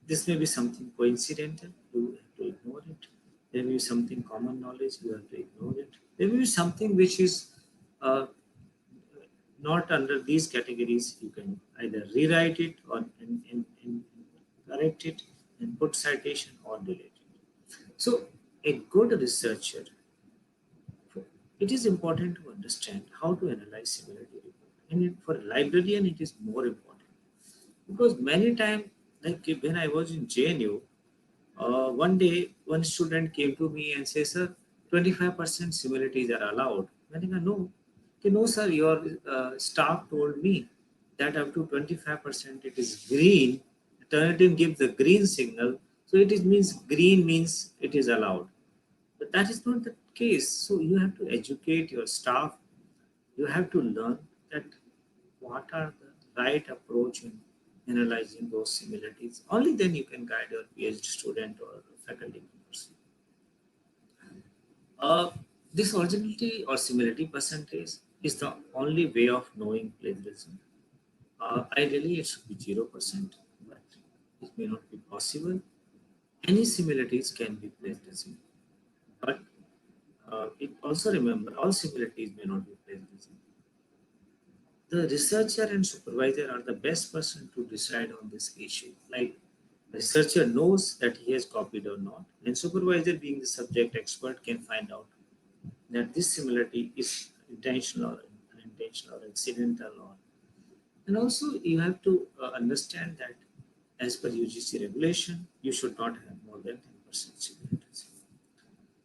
This may be something coincidental, you have to ignore it. There may be something common knowledge, you have to ignore it. There may be something which is uh, not under these categories. You can either rewrite it or correct it and put citation or delete it. So a good researcher, it is important to understand how to analyze similarity report. And for a librarian, it is more important because many times, like when I was in JNU, one day one student came to me and said, "Sir, 25% similarities are allowed." I think, no. Okay, no, sir, your staff told me that up to 25% it is green. Alternative gives the green signal. So it is means green means it is allowed. But that is not the case. So you have to educate your staff. You have to learn that what are the right approach in analyzing those similarities. Only then you can guide your PhD student or faculty members. Uh, this originality or similarity percentage is the only way of knowing plagiarism. Ideally, it should be 0%, but it may not be possible. Any similarities can be plagiarism, but it also remember all similarities may not be plagiarism. The researcher and supervisor are the best person to decide on this issue. Like researcher knows that he has copied or not, and supervisor being the subject expert can find out that this similarity is intentional or unintentional or accidental or, and also you have to understand that as per UGC regulation, you should not have more than 10% similarities.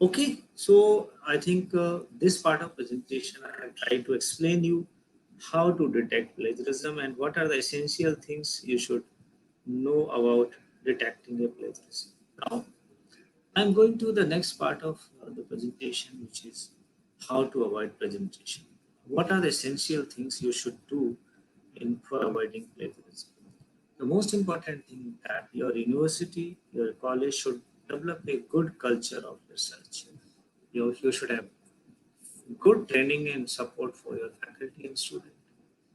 Okay, so I think this part of presentation I have tried to explain you how to detect plagiarism and what are the essential things you should know about detecting a plagiarism. Now, I'm going to the next part of the presentation, which is how to avoid plagiarization. What are the essential things you should do for avoiding plagiarism? The most important thing that your university, your college should develop a good culture of research. You should have good training and support for your faculty and students.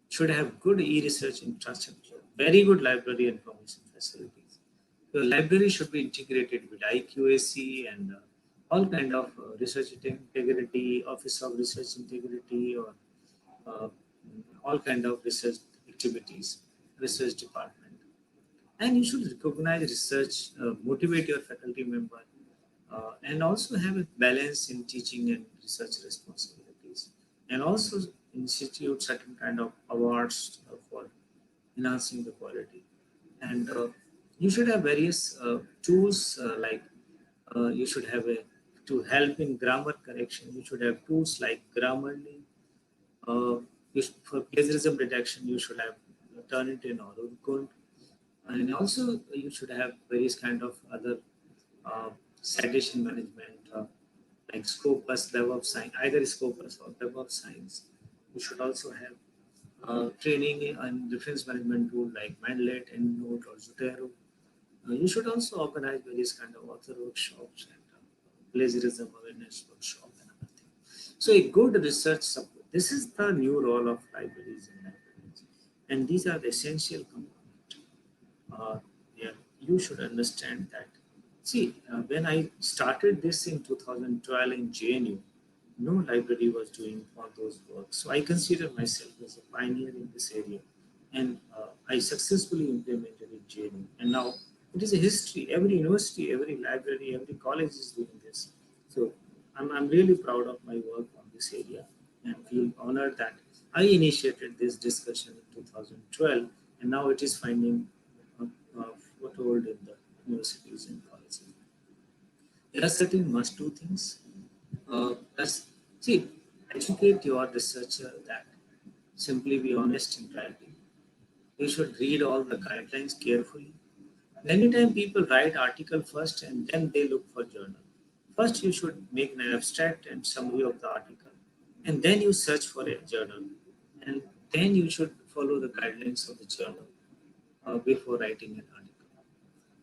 Should have good e-research infrastructure, very good library information facilities. Your library should be integrated with IQAC and all kind of research integrity, Office of Research Integrity, or uh, all kind of research activities, research department. And you should recognize research, motivate your faculty member, and also have a balance in teaching and research responsibilities. And also institute certain kind of awards for enhancing the quality. And you should have various tools like you should have a to help in grammar correction. You should have tools like Grammarly. For plagiarism detection, you should have Turnitin or Urkund. And also you should have various kind of other uh, citation management like Scopus, Web of Science, either Scopus or Web of Science. You should also have training and reference management tool like Mandlet, EndNote, or Zotero. You should also organize various kind of author workshops and plagiarism awareness workshop and other things. So a good research support. This is the new role of libraries and librarians, and these are the essential components. Yeah, you should understand that. See, when I started this in 2012 in JNU, no library was doing all those works. So I consider myself as a pioneer in this area. And I successfully implemented it JNU. And now it is a history. Every university, every library, every college is doing this. So I'm really proud of my work on this area and feel honored that I initiated this discussion in 2012. And now it is finding uh, foothold in the universities and colleges. There are certain must-do things. See, educate your researcher that simply be honest in writing. You should read all the guidelines carefully. Many times people write article first and then they look for journal. First, you should make an abstract and summary of the article, and then you search for a journal, and then you should follow the guidelines of the journal before writing an article.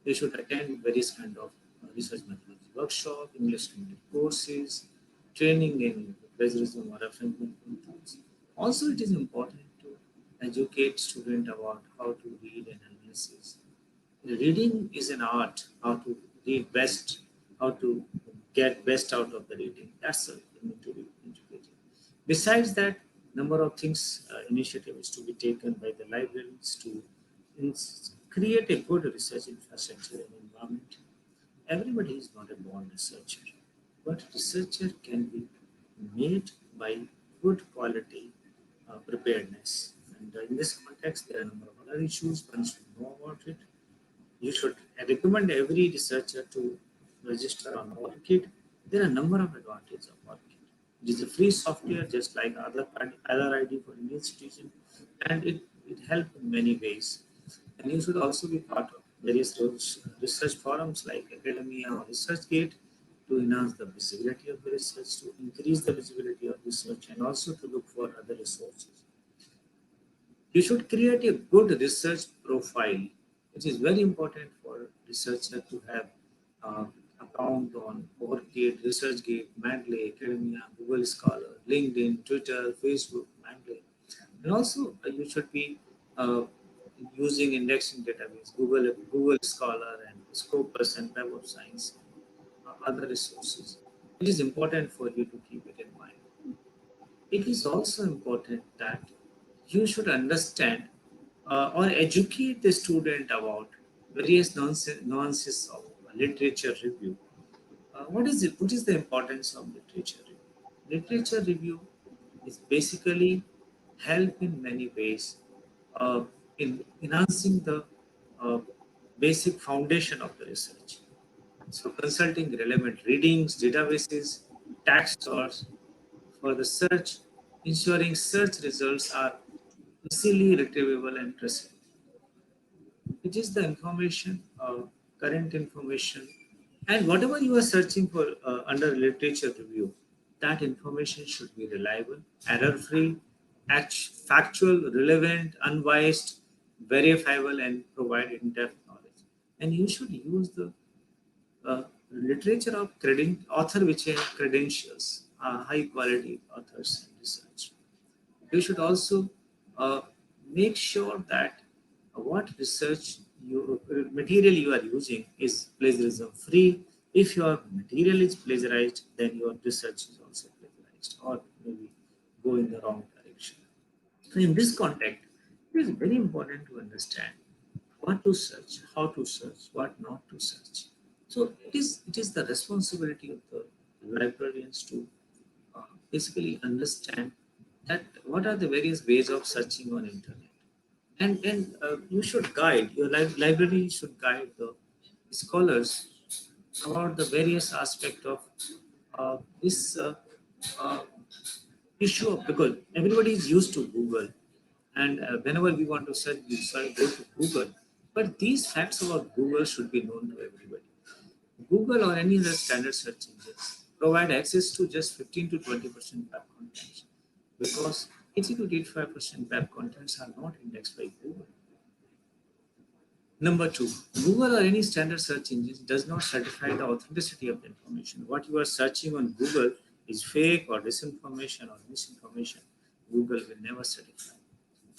You should attend various kind of research methodology workshop, English language courses, training in plagiarism or reference methods. Also, it is important to educate students about how to read and analysis. Reading is an art, how to read best, how to get best out of the reading. That's a need to be educated. Besides that, number of things initiative is to be taken by the libraries to create a good research infrastructure and environment. Everybody is not a born researcher, but researcher can be made by good quality preparedness. And in this context, there are a number of other issues one should know about it. You should recommend every researcher to register on ORCID. There are a number of advantages of ORCID. It is a free software, just like other ID for any institution, and it helps in many ways. And you should also be part of various research forums like academia or ResearchGate to enhance the visibility of the research, to increase the visibility of research, and also to look for other resources. You should create a good research profile. It is very important for researcher to have account on ORCID, ResearchGate, Mendeley, Academia, Google Scholar, LinkedIn, Twitter, Facebook, Mendeley. And also you should be using indexing database, Google Scholar and Scopus and Web of Science, other resources. It is important for you to keep it in mind. It is also important that you should understand or educate the student about various nuances of literature review. What is it? What is the importance of literature review? Literature review is basically help in many ways in enhancing the uh, basic foundation of the research. So consulting relevant readings, databases, tax source for the search, ensuring search results are easily retrievable and traceable. It is the information, current information, and whatever you are searching for under literature review, that information should be reliable, error-free, factual, relevant, unbiased, verifiable, and provide in-depth knowledge. And you should use the literature of author which have credentials, high quality authors in research. You should also uh, make sure that what research material you are using is plagiarism free. If your material is plagiarized, then your research is also plagiarized or maybe go in the wrong direction. So in this context, it is very important to understand what to search, how to search, what not to search. So it is the responsibility of the librarians to basically understand that what are the various ways of searching on internet, and you should guide your library should guide the scholars about the various aspect of this uh, issue of, because everybody is used to Google, and whenever we want to search, go to Google. But these facts about Google should be known to everybody. Google or any other standard search engines provide access to just 15 to 20% web contents, because 80 to 85% web contents are not indexed by Google. Number two, Google or any standard search engine does not certify the authenticity of the information. What you are searching on Google is fake or disinformation or misinformation. Google will never certify.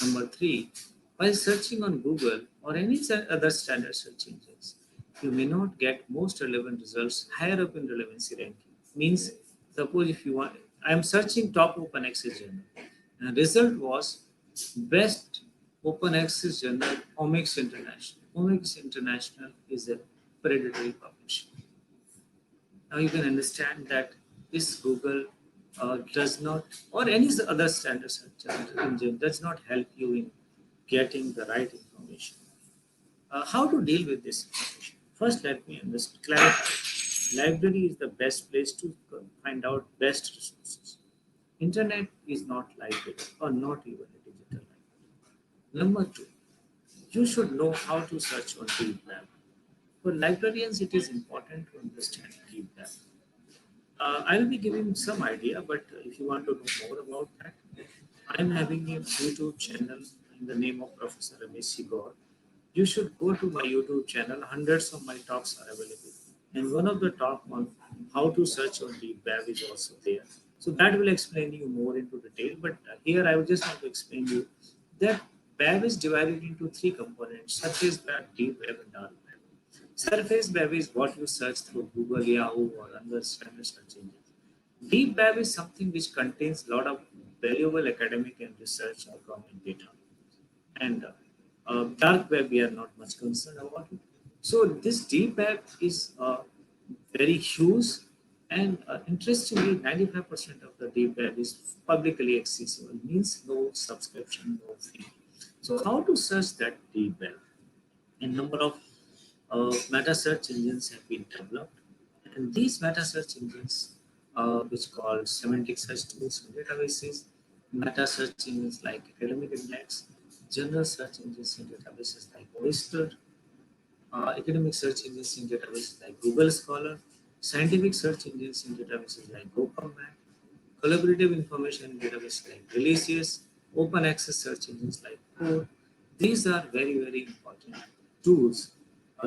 Number three, while searching on Google or any other standard search engines, you may not get most relevant results higher up in relevancy ranking. Means, suppose if you want, I am searching top open access journal, and result was best open access journal, Omics International. Omics International is a predatory publisher. Now you can understand that this Google does not, or any other standard search engine does not help you in getting the right information. How to deal with this information? First, let me clarify. Library is the best place to find out best resources. Internet is not library or not even a digital library. Number two, you should know how to search on deep web. For librarians, it is important to understand deep web. I will be giving some idea, but if you want to know more about that, I am having a YouTube channel in the name of Professor Ramesh Gaur. You should go to my YouTube channel. Hundreds of my talks are available, and one of the talk on how to search on deep web is also there. So that will explain you more into detail. But here I would just want to explain you that web is divided into three components: surface web, deep web, and dark web. Surface web is what you search through Google, Yahoo, or other standard search engines. Deep web is something which contains a lot of valuable academic and research or government data. And dark web, we are not much concerned about it. So this deep web is very huge, and interestingly, 95% of the deep web is publicly accessible, means no subscription, no fee. So how to search that deep web? A number of meta search engines have been developed, and these meta search engines, which called semantic search tools and databases, meta search engines like Academic Index, general search engines in databases like Oyster, academic search engines in databases like Google Scholar, scientific search engines in databases like GoPubMed, collaborative information databases like Delicious, open access search engines like Core. These are very, very important tools.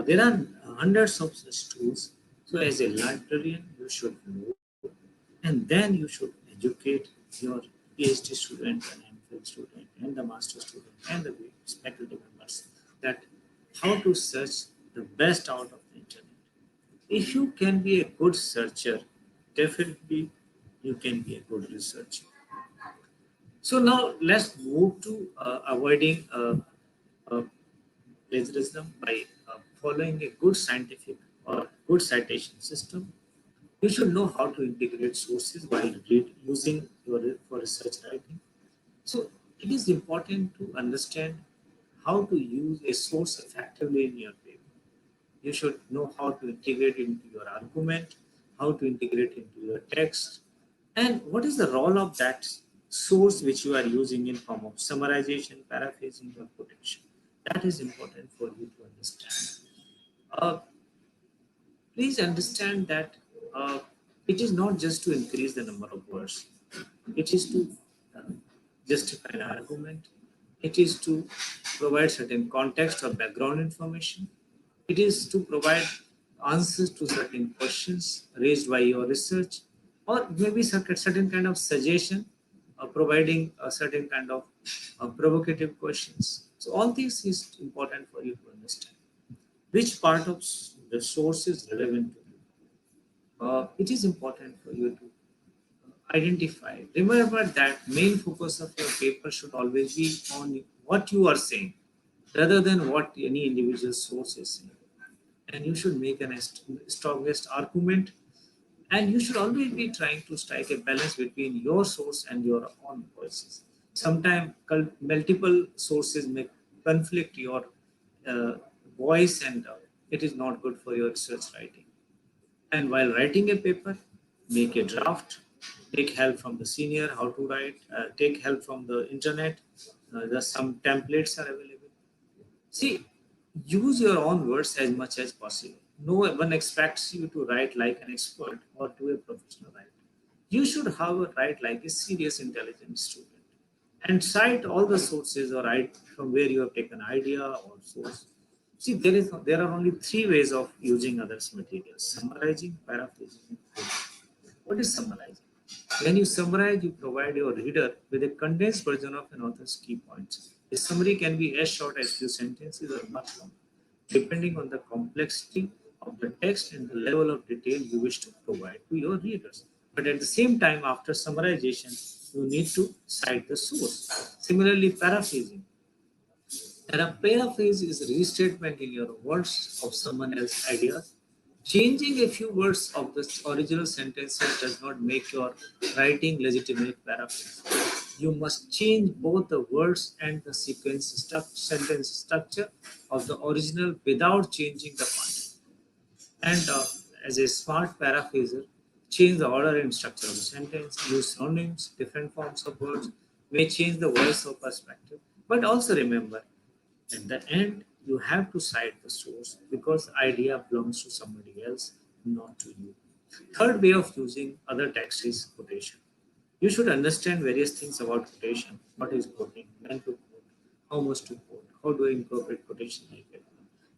There are hundreds of such tools. So, as a librarian, you should know, and then you should educate your PhD student and MPhil student and the master student and the faculty members that how to search the best out of the internet. If you can be a good searcher, definitely you can be a good researcher. So now let's move to avoiding uh, plagiarism by following a good scientific or good citation system. You should know how to integrate sources while using your for research writing. So it is important to understand how to use a source effectively in your paper. You should know how to integrate into your argument, how to integrate into your text, and what is the role of that source which you are using in form of summarization, paraphrasing, or quotation. That is important for you to understand. Uh, Please understand that it is not just to increase the number of words. It is to uh, justify an argument. It is to provide certain context or background information. It is to provide answers to certain questions raised by your research, or maybe certain kind of suggestion, providing a certain kind of provocative questions. So all this is important for you to understand. Which part of the source is relevant to you? It is important for you to identify. Remember that main focus of your paper should always be on what you are saying rather than what any individual source is saying. And you should make an strongest argument, and you should always be trying to strike a balance between your source and your own voices. Sometimes multiple sources may conflict your uh, voice, and it is not good for your research writing. And while writing a paper, make a draft, take help from the senior how to write, take help from the internet. There's some templates are available. See, use your own words as much as possible. No one expects you to write like an expert or to a professional writer. You should have a write like a serious, intelligent student and cite all the sources or write from where you have taken idea or source. See, there are only three ways of using others' materials: summarizing, paraphrasing, and quoting. What is summarizing? When you summarize, you provide your reader with a condensed version of an author's key points. A summary can be as short as few sentences or much longer, depending on the complexity of the text and the level of detail you wish to provide to your readers. But at the same time, after summarization, you need to cite the source. Similarly, paraphrasing. And a paraphrase is a restatement in your words of someone else's ideas. Changing a few words of the original sentences does not make your writing legitimate paraphrase. You must change both the words and the sentence structure of the original without changing the content. And as a smart paraphraser, change the order and structure of the sentence, use synonyms, different forms of words, may change the voice or perspective. But also remember, at the end, you have to cite the source because the idea belongs to somebody else, not to you. Third way of using other text is quotation. You should understand various things about quotation. What is quoting? When to quote? How much to quote? How do I incorporate quotation in my paper?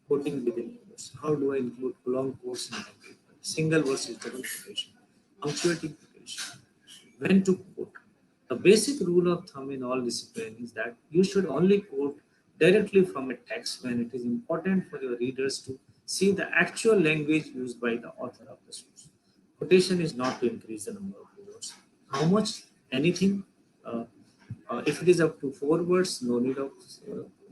Quoting within quotes. How do I include long quotes in my paper? Single versus double quotation. Punctuating quotation. When to quote? The basic rule of thumb in all disciplines is that you should only quote directly from a text when it is important for your readers to see the actual language used by the author of the source. Quotation is not to increase the number of words. How much? Anything. Uh, if it is up to 4 words, no need of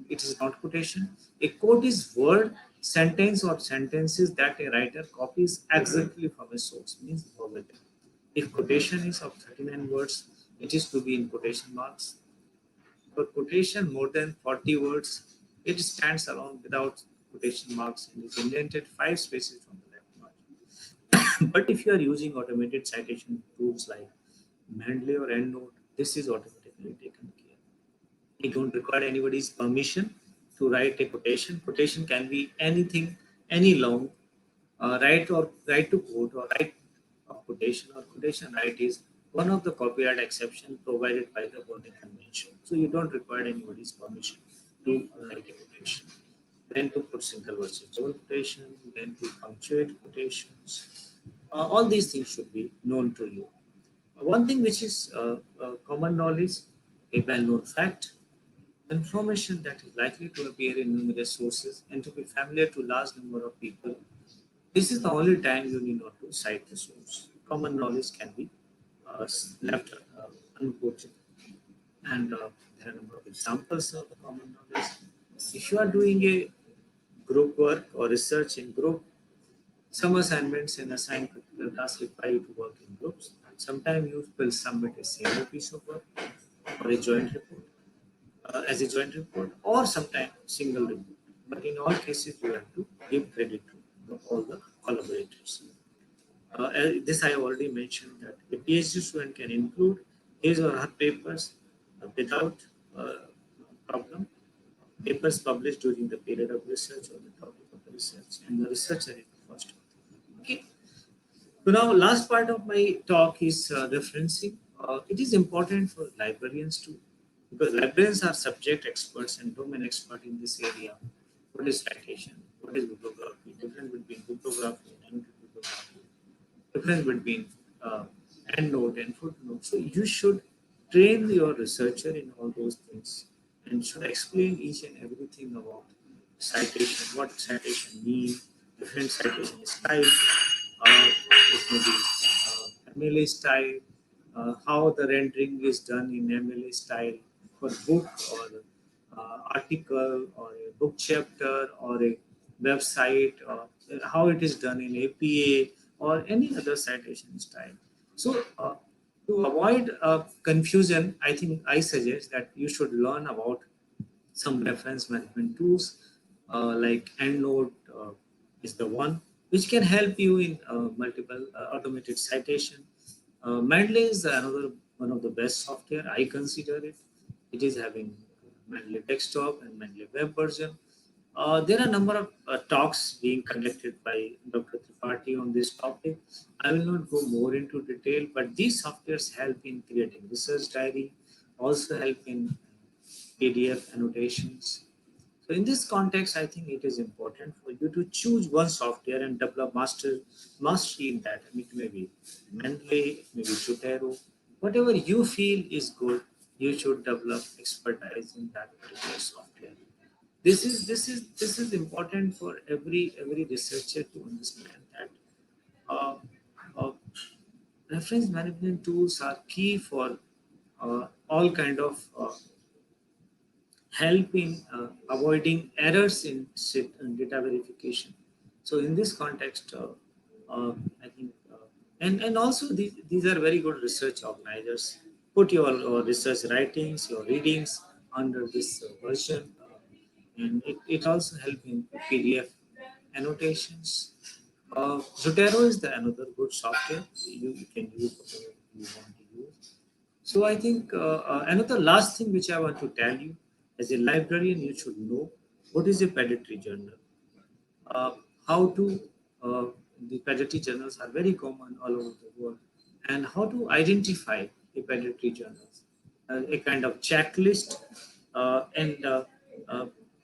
it is not quotation. A quote is word, sentence, or sentences that a writer copies exactly from a source, means verbatim. If quotation is of 39 words, it is to be in quotation marks. For quotation more than 40 words, it stands alone without quotation marks and is indented 5 spaces from the left margin. But if you are using automated citation tools like Mendeley or EndNote, this is automatically taken care. You don't require anybody's permission to write a quotation. Quotation can be anything, any long, write to quote or write of quotation or quotation right is one of the copyright exception provided by the Berne Convention. So you don't require anybody's permission to write a quotation. Then to put single versus double quotation, then to punctuate quotations. All these things should be known to you. One thing which is common knowledge, a well-known fact, information that is likely to appear in numerous sources and to be familiar to large number of people. This is the only time you need not to cite the source. Common knowledge can be left unquoted. And there are a number of examples of the common knowledge. If you are doing a group work or research in group, some assignments and assigned particular tasks require you to work in groups. Sometimes you will submit a single piece of work or a joint report as a joint report or sometimes single report. But in all cases, you have to give credit to all the collaborators. This I already mentioned that a PhD student can include his or her papers without problem. Papers published during the period of research or the topic of the research, and the researcher is the first author. Okay. So now, last part of my talk is referencing. It is important for librarians too, because librarians are subject experts and domain expert in this area. What is citation? What is bibliography? Difference between bibliography and annotated bibliography. Difference between endnote and footnote. So you should train your researcher in all those things and should explain each and everything about citation, what citation means, different citation style, it may be MLA style, how the rendering is done in MLA style for book or article or a book chapter or a website, or how it is done in APA or any other citation style. So to avoid confusion, I think I suggest that you should learn about some reference management tools like EndNote is the one which can help you in multiple automated citation. Mendeley is another one of the best software. I consider it. It is having Mendeley desktop and Mendeley web version. There are a number of talks being conducted by Dr. Tripathi on this topic. I will not go more into detail, but these softwares help in creating research diary, also help in PDF annotations. So in this context, I think it is important for you to choose one software and develop mastery in that. And it may be Mendeley, maybe Zotero, whatever you feel is good, you should develop expertise in that particular software. This is important for every researcher to understand that uh, uh, reference management tools are key for all kind of help in avoiding errors in data verification. So in this context, I think, and also these are very good research organizers. Put your research writings, your readings under this version, and it also helps in PDF annotations. Zotero is the another good software. You can use whatever you want to use. So I think another last thing which I want to tell you, as a librarian, you should know what is a predatory journal, uh, how to uh, The predatory journals are very common all over the world. And how to identify a predatory journals? A kind of checklist and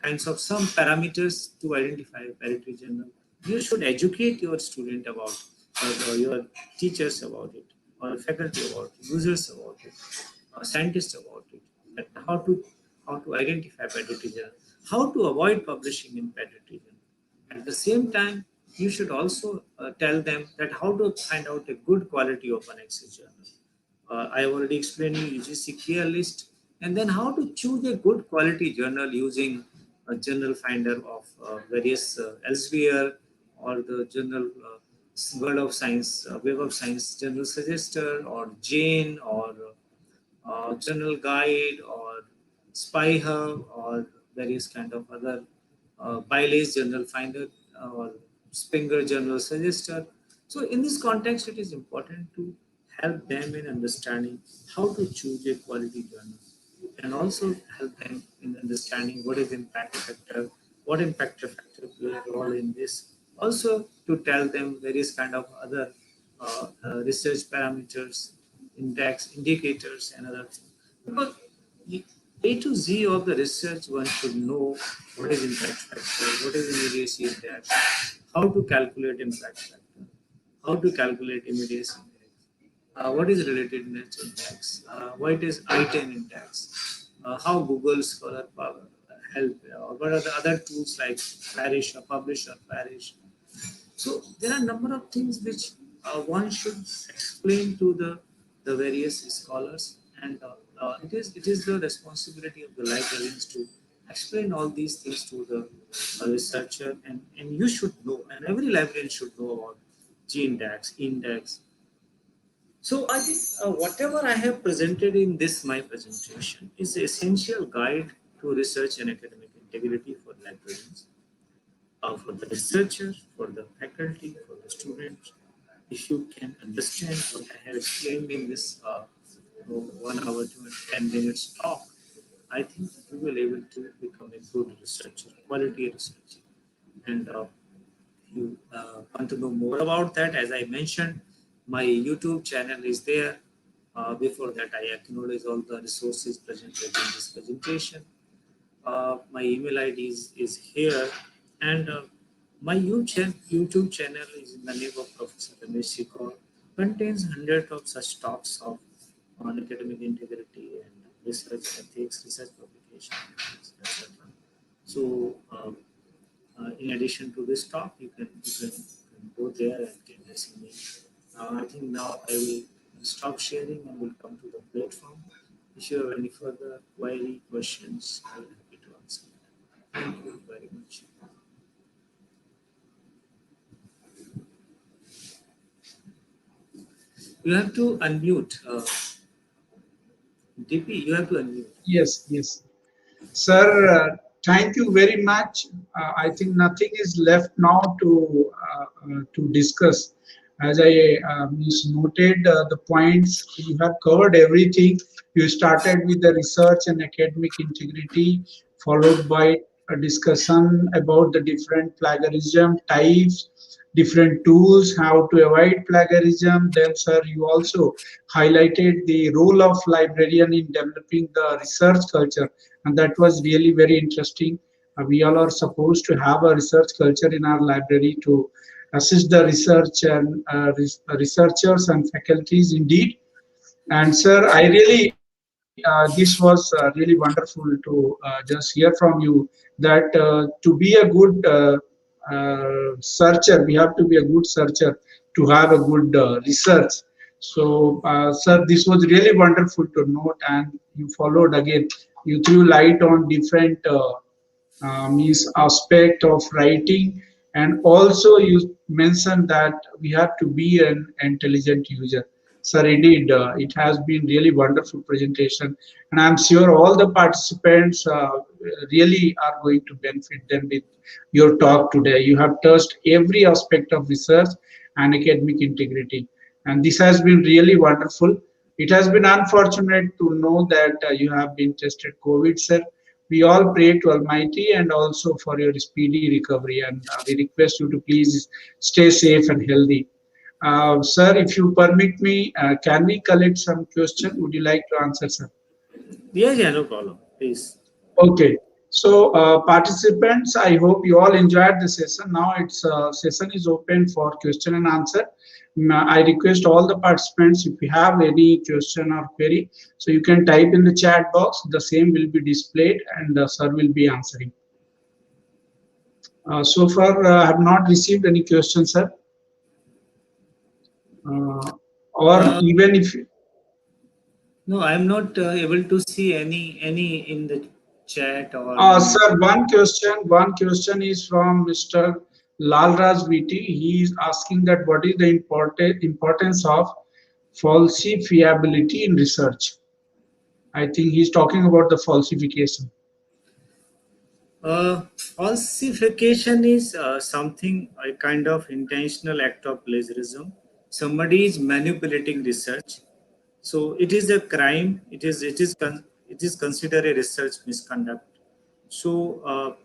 kinds of some parameters to identify a predatory journal. You should educate your student about, or your teachers about it, or faculty about it, users about it, scientists about it, that how to identify predatory journal, how to avoid publishing in predatory journal. At the same time, you should also tell them that how to find out a good quality open access journal. I already explained you UGC clear list, and then how to choose a good quality journal using a journal finder of various Elsevier or the journal World of Science, Web of Science Journal Suggester, or Jane, or Journal Guide, or Spy Hub, or various kind of other Bailey's Journal Finder, or Springer Journal Suggester. So in this context, it is important to help them in understanding how to choose a quality journal, and also help them in understanding what is impact factor, what impact factor play a role in this. Also to tell them various kind of other research parameters, index, indicators, and other things. Because A to Z of the research, one should know what is impact factor, what is immediacy index, how to calculate impact factor, how to calculate immediacy index, what is relatedness index, what is I10 index, how Google Scholar help, or what are the other tools like Parish or Publish or Parish. So there are a number of things which one should explain to the various scholars, and it is the responsibility of the librarians to explain all these things to the researcher, and you should know, and every librarian should know about G index, index. So I think whatever I have presented in this my presentation is an essential guide to research and academic integrity for librarians, for the researcher, for the faculty, for the students. If you can understand what I have explained in this 1 hour to 10 minutes talk, I think you will be able to become a good researcher, quality researcher. And if you want to know more about that, as I mentioned, my YouTube channel is there. Before that, I acknowledge all the resources presented in this presentation. My email ID is here, and my YouTube channel is in the name of Professor Ramesh Sikor, contains hundreds of such talks on academic integrity and research ethics, research publication, etc. So, in addition to this talk, you can go there and get this email. I think now I will stop sharing and will come to the platform. If you have any further query, questions, I will be happy to answer. Thank you very much. You have to unmute. DP, you have to unmute. Yes, yes. Sir, thank you very much. I think nothing is left now to discuss. As I noted the points, you have covered everything. You started with the research and academic integrity, followed by a discussion about the different plagiarism types, different tools, how to avoid plagiarism. Then, sir, you also highlighted the role of librarian in developing the research culture, and that was really very interesting. We all are supposed to have a research culture in our library to assist the research and researchers and faculties indeed. And sir, I really this was really wonderful to just hear from you that to be a good searcher, we have to be a good searcher to have a good research. So, sir, this was really wonderful to note, and you followed again. You threw light on different means aspect of writing, and also you mentioned that we have to be an intelligent user. Sir, indeed, it has been really wonderful presentation, and I'm sure all the participants really are going to benefit them with your talk today. You have touched every aspect of research and academic integrity, and this has been really wonderful. It has been unfortunate to know that you have been tested COVID, sir, We all pray to Almighty and also for your speedy recovery. And we request you to please stay safe and healthy. Sir, if you permit me, can we collect some question? Would you like to answer, sir? Yeah, no problem. Please. Okay. So, participants, I hope you all enjoyed the session. Now, its session is open for question and answer. I request all the participants, if you have any question or query, so you can type in the chat box. The same will be displayed, and the sir will be answering. So far, I have not received any questions, sir. Or Uh, even if no, I'm not able to see any in the chat or in. Sir, one question is from Mr. Lalraj VT. He is asking that what is the importance of falsifiability in research? I think he's talking about the falsification. Falsification is something a kind of intentional act of plagiarism. Somebody is manipulating research, so it is a crime. It is considered a research misconduct. So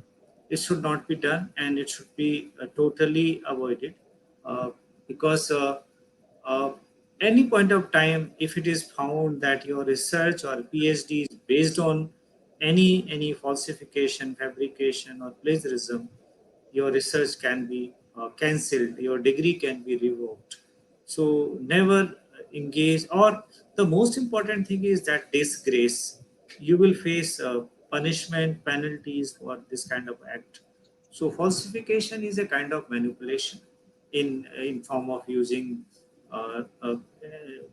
it should not be done, and it should be totally avoided, uh, because uh, any point of time, if it is found that your research or PhD is based on any falsification, fabrication, or plagiarism, your research can be cancelled, your degree can be revoked. So never engage. Or the most important thing is that disgrace. You will face punishment, penalties for this kind of act. So falsification is a kind of manipulation in form of using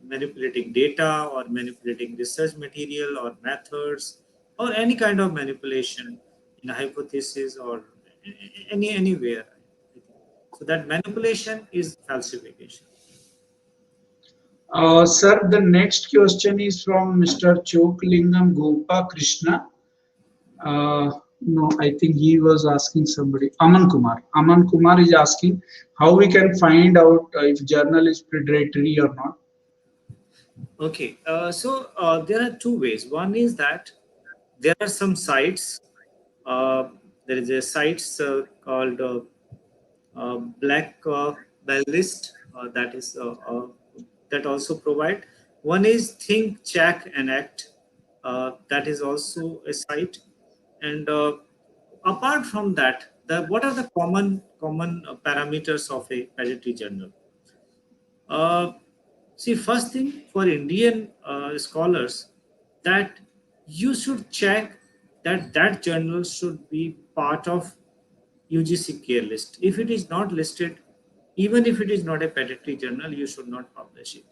manipulating data or manipulating research material or methods or any kind of manipulation in a hypothesis or anywhere. So that manipulation is falsification. Sir, the next question is from Mr. Choklingam Gopa Krishna. No, I think he was asking somebody. Aman Kumar. Aman Kumar is asking how we can find out if journal is predatory or not. Okay, so there are two ways. One is that there are some sites. Uh, there is a site called Black Bell List that also provide. One is Think, Check, and Act. That is also a site. And apart from that, what are the common parameters of a predatory journal? Uh, See, first thing for Indian scholars, that you should check that that journal should be part of UGC care list. If it is not listed, even if it is not a predatory journal, you should not publish it.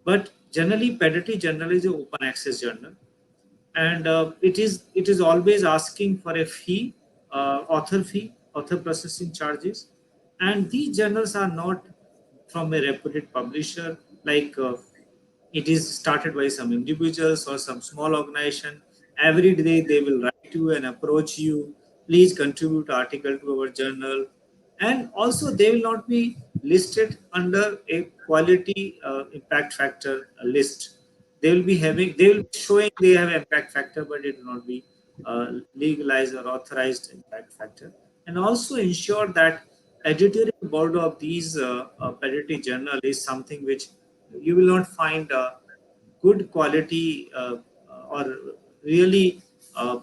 But generally, predatory journal is an open access journal, and it is always asking for a fee, author processing charges, and these journals are not from a reputed publisher, like it is started by some individuals or some small organization. Every day they will write you and approach you, please contribute article to our journal. And also they will not be listed under a quality impact factor list. They will be having, they will be showing they have impact factor, but it will not be legalized or authorized impact factor. And also ensure that editorial board of these predatory journal is something which you will not find good quality or really uh,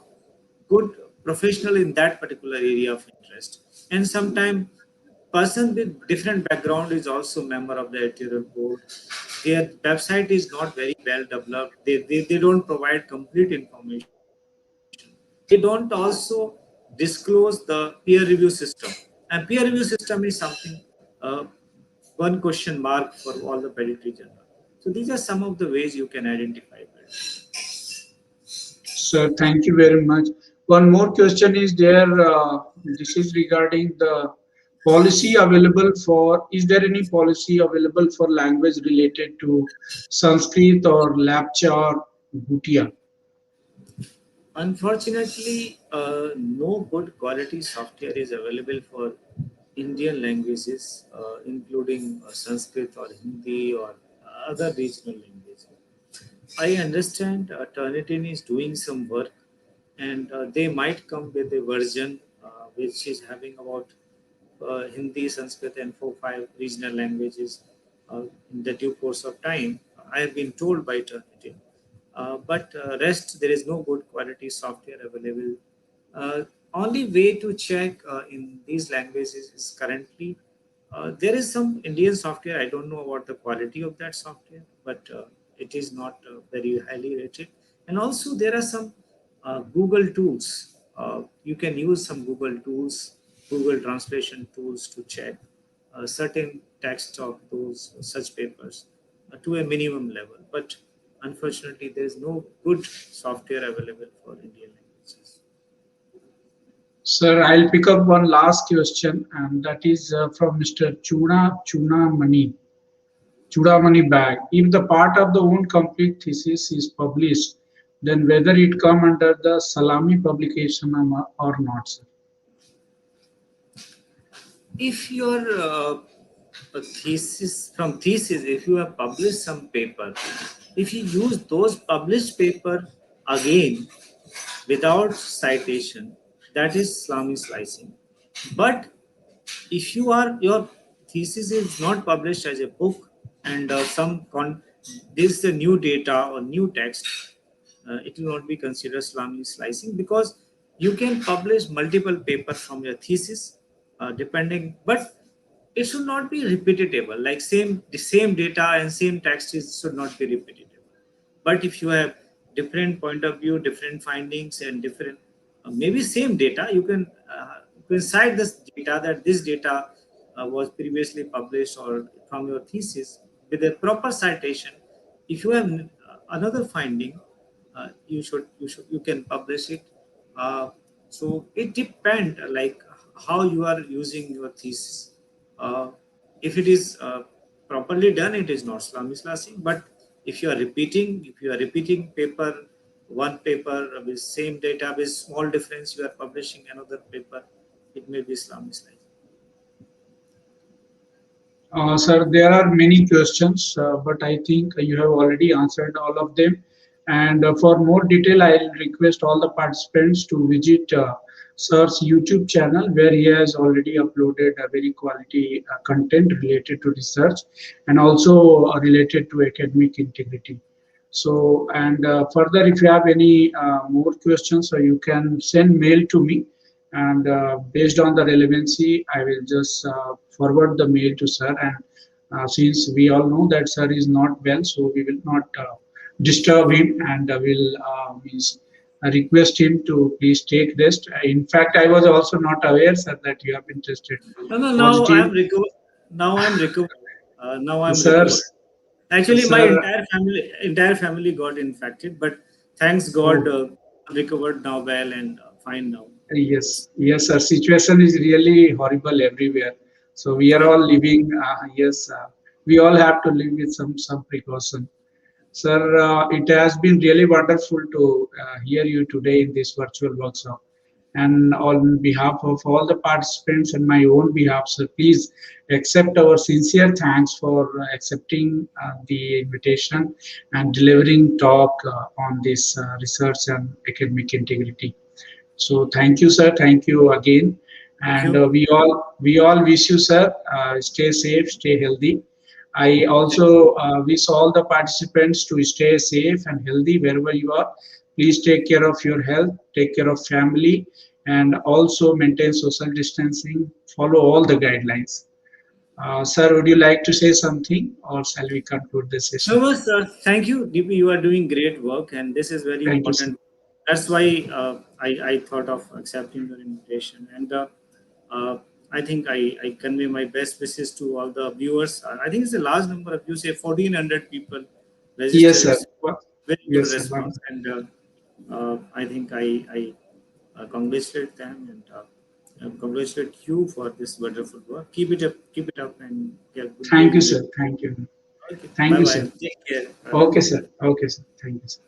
good professional in that particular area of interest. And sometimes person with different background is also member of the editorial board. Their website is not very well developed. They don't provide complete information. They don't also disclose the peer review system. And peer review system is something uh, one question mark for all the predatory journal. So these are some of the ways you can identify that. Sir, thank you very much. One more question is there. This is regarding the policy available for. Is there any policy available for language related to Sanskrit or Lapcha or Bhutia? Unfortunately, no good quality software is available for Indian languages, including Sanskrit or Hindi or other regional languages. I understand Turnitin is doing some work, and they might come with a version which is having about Hindi, Sanskrit, and 4 5 regional languages in the due course of time. I have been told by Turnitin. But rest, there is no good quality software available. Uh, Only way to check in these languages is currently there is some Indian software. I don't know about the quality of that software, but it is not very highly rated. And also, there are some Google tools. You can use some Google tools, Google translation tools to check certain text of those such papers to a minimum level. But unfortunately, there is no good software available for Indian languages. Sir, I'll pick up one last question, and that is from Mr. Chudamani Bag. If the part of the own complete thesis is published, then whether it come under the Salami publication or not, sir? If your a thesis from thesis, if you have published some paper, if you use those published paper again without citation, that is Islamic slicing. But if your thesis is not published as a book and this is the new data or new text, it will not be considered Islamic slicing, because you can publish multiple papers from your thesis depending, but it should not be repeatable, like the same data and same text should not be repeatable. But if you have different point of view, different findings, and different maybe same data, you can cite this data, that this data was previously published or from your thesis with a proper citation. If you have another finding, you can publish it. So it depends like how you are using your thesis. uh, if it is properly done, it is not Islamic slicing. But if you are repeating one paper with same data with small difference, you are publishing another paper, it may be Islamic slicing. Sir, there are many questions, but I think you have already answered all of them. And for more detail, I'll request all the participants to visit Sir's YouTube channel, where he has already uploaded a very quality content related to research and also related to academic integrity. So, and further, if you have any more questions, so you can send mail to me, and based on the relevancy, I will just forward the mail to sir. And since we all know that sir is not well, so we will not disturb him, and will means request him to please take rest. In fact, I was also not aware, sir, that you have been tested No, no, now I positive. am recovered. Now I am recovered. Now I am Sir, recovered. Actually, my sir, entire family got infected, but thanks God, oh, recovered now well and fine now. yes, yes, sir. Situation is really horrible everywhere. So we are Yeah. all living. Yes, we all have to live with some precaution. Sir, it has been really wonderful to hear you today in this virtual workshop. And on behalf of all the participants and my own behalf, sir, please accept our sincere thanks for accepting the invitation and delivering talk on this research and academic integrity. So thank you, sir. Thank you again. Thank And you. we all wish you, sir, stay safe, stay healthy. I also wish all the participants to stay safe and healthy wherever you are. Please take care of your health, take care of family, and also maintain social distancing. Follow all the guidelines. Sir, would you like to say something, or shall we conclude the No, session? no, sir. Thank you, DP. You are doing great work, and this is very Thank you, sir. important. That's why I thought of accepting your invitation, and uh, I think I convey my best wishes to all the viewers. I think it's a large number of you say 1,400 people Yes, registered. sir. It's very good Yes, sir. response, and I think I congratulate them and congratulate you for this wonderful work. Keep it up, and get good Thank you, doing great. sir. Thank you. Okay, Thank bye you, bye. sir. Take care. Bye bye. Okay, sir. Okay, sir. Thank you, sir.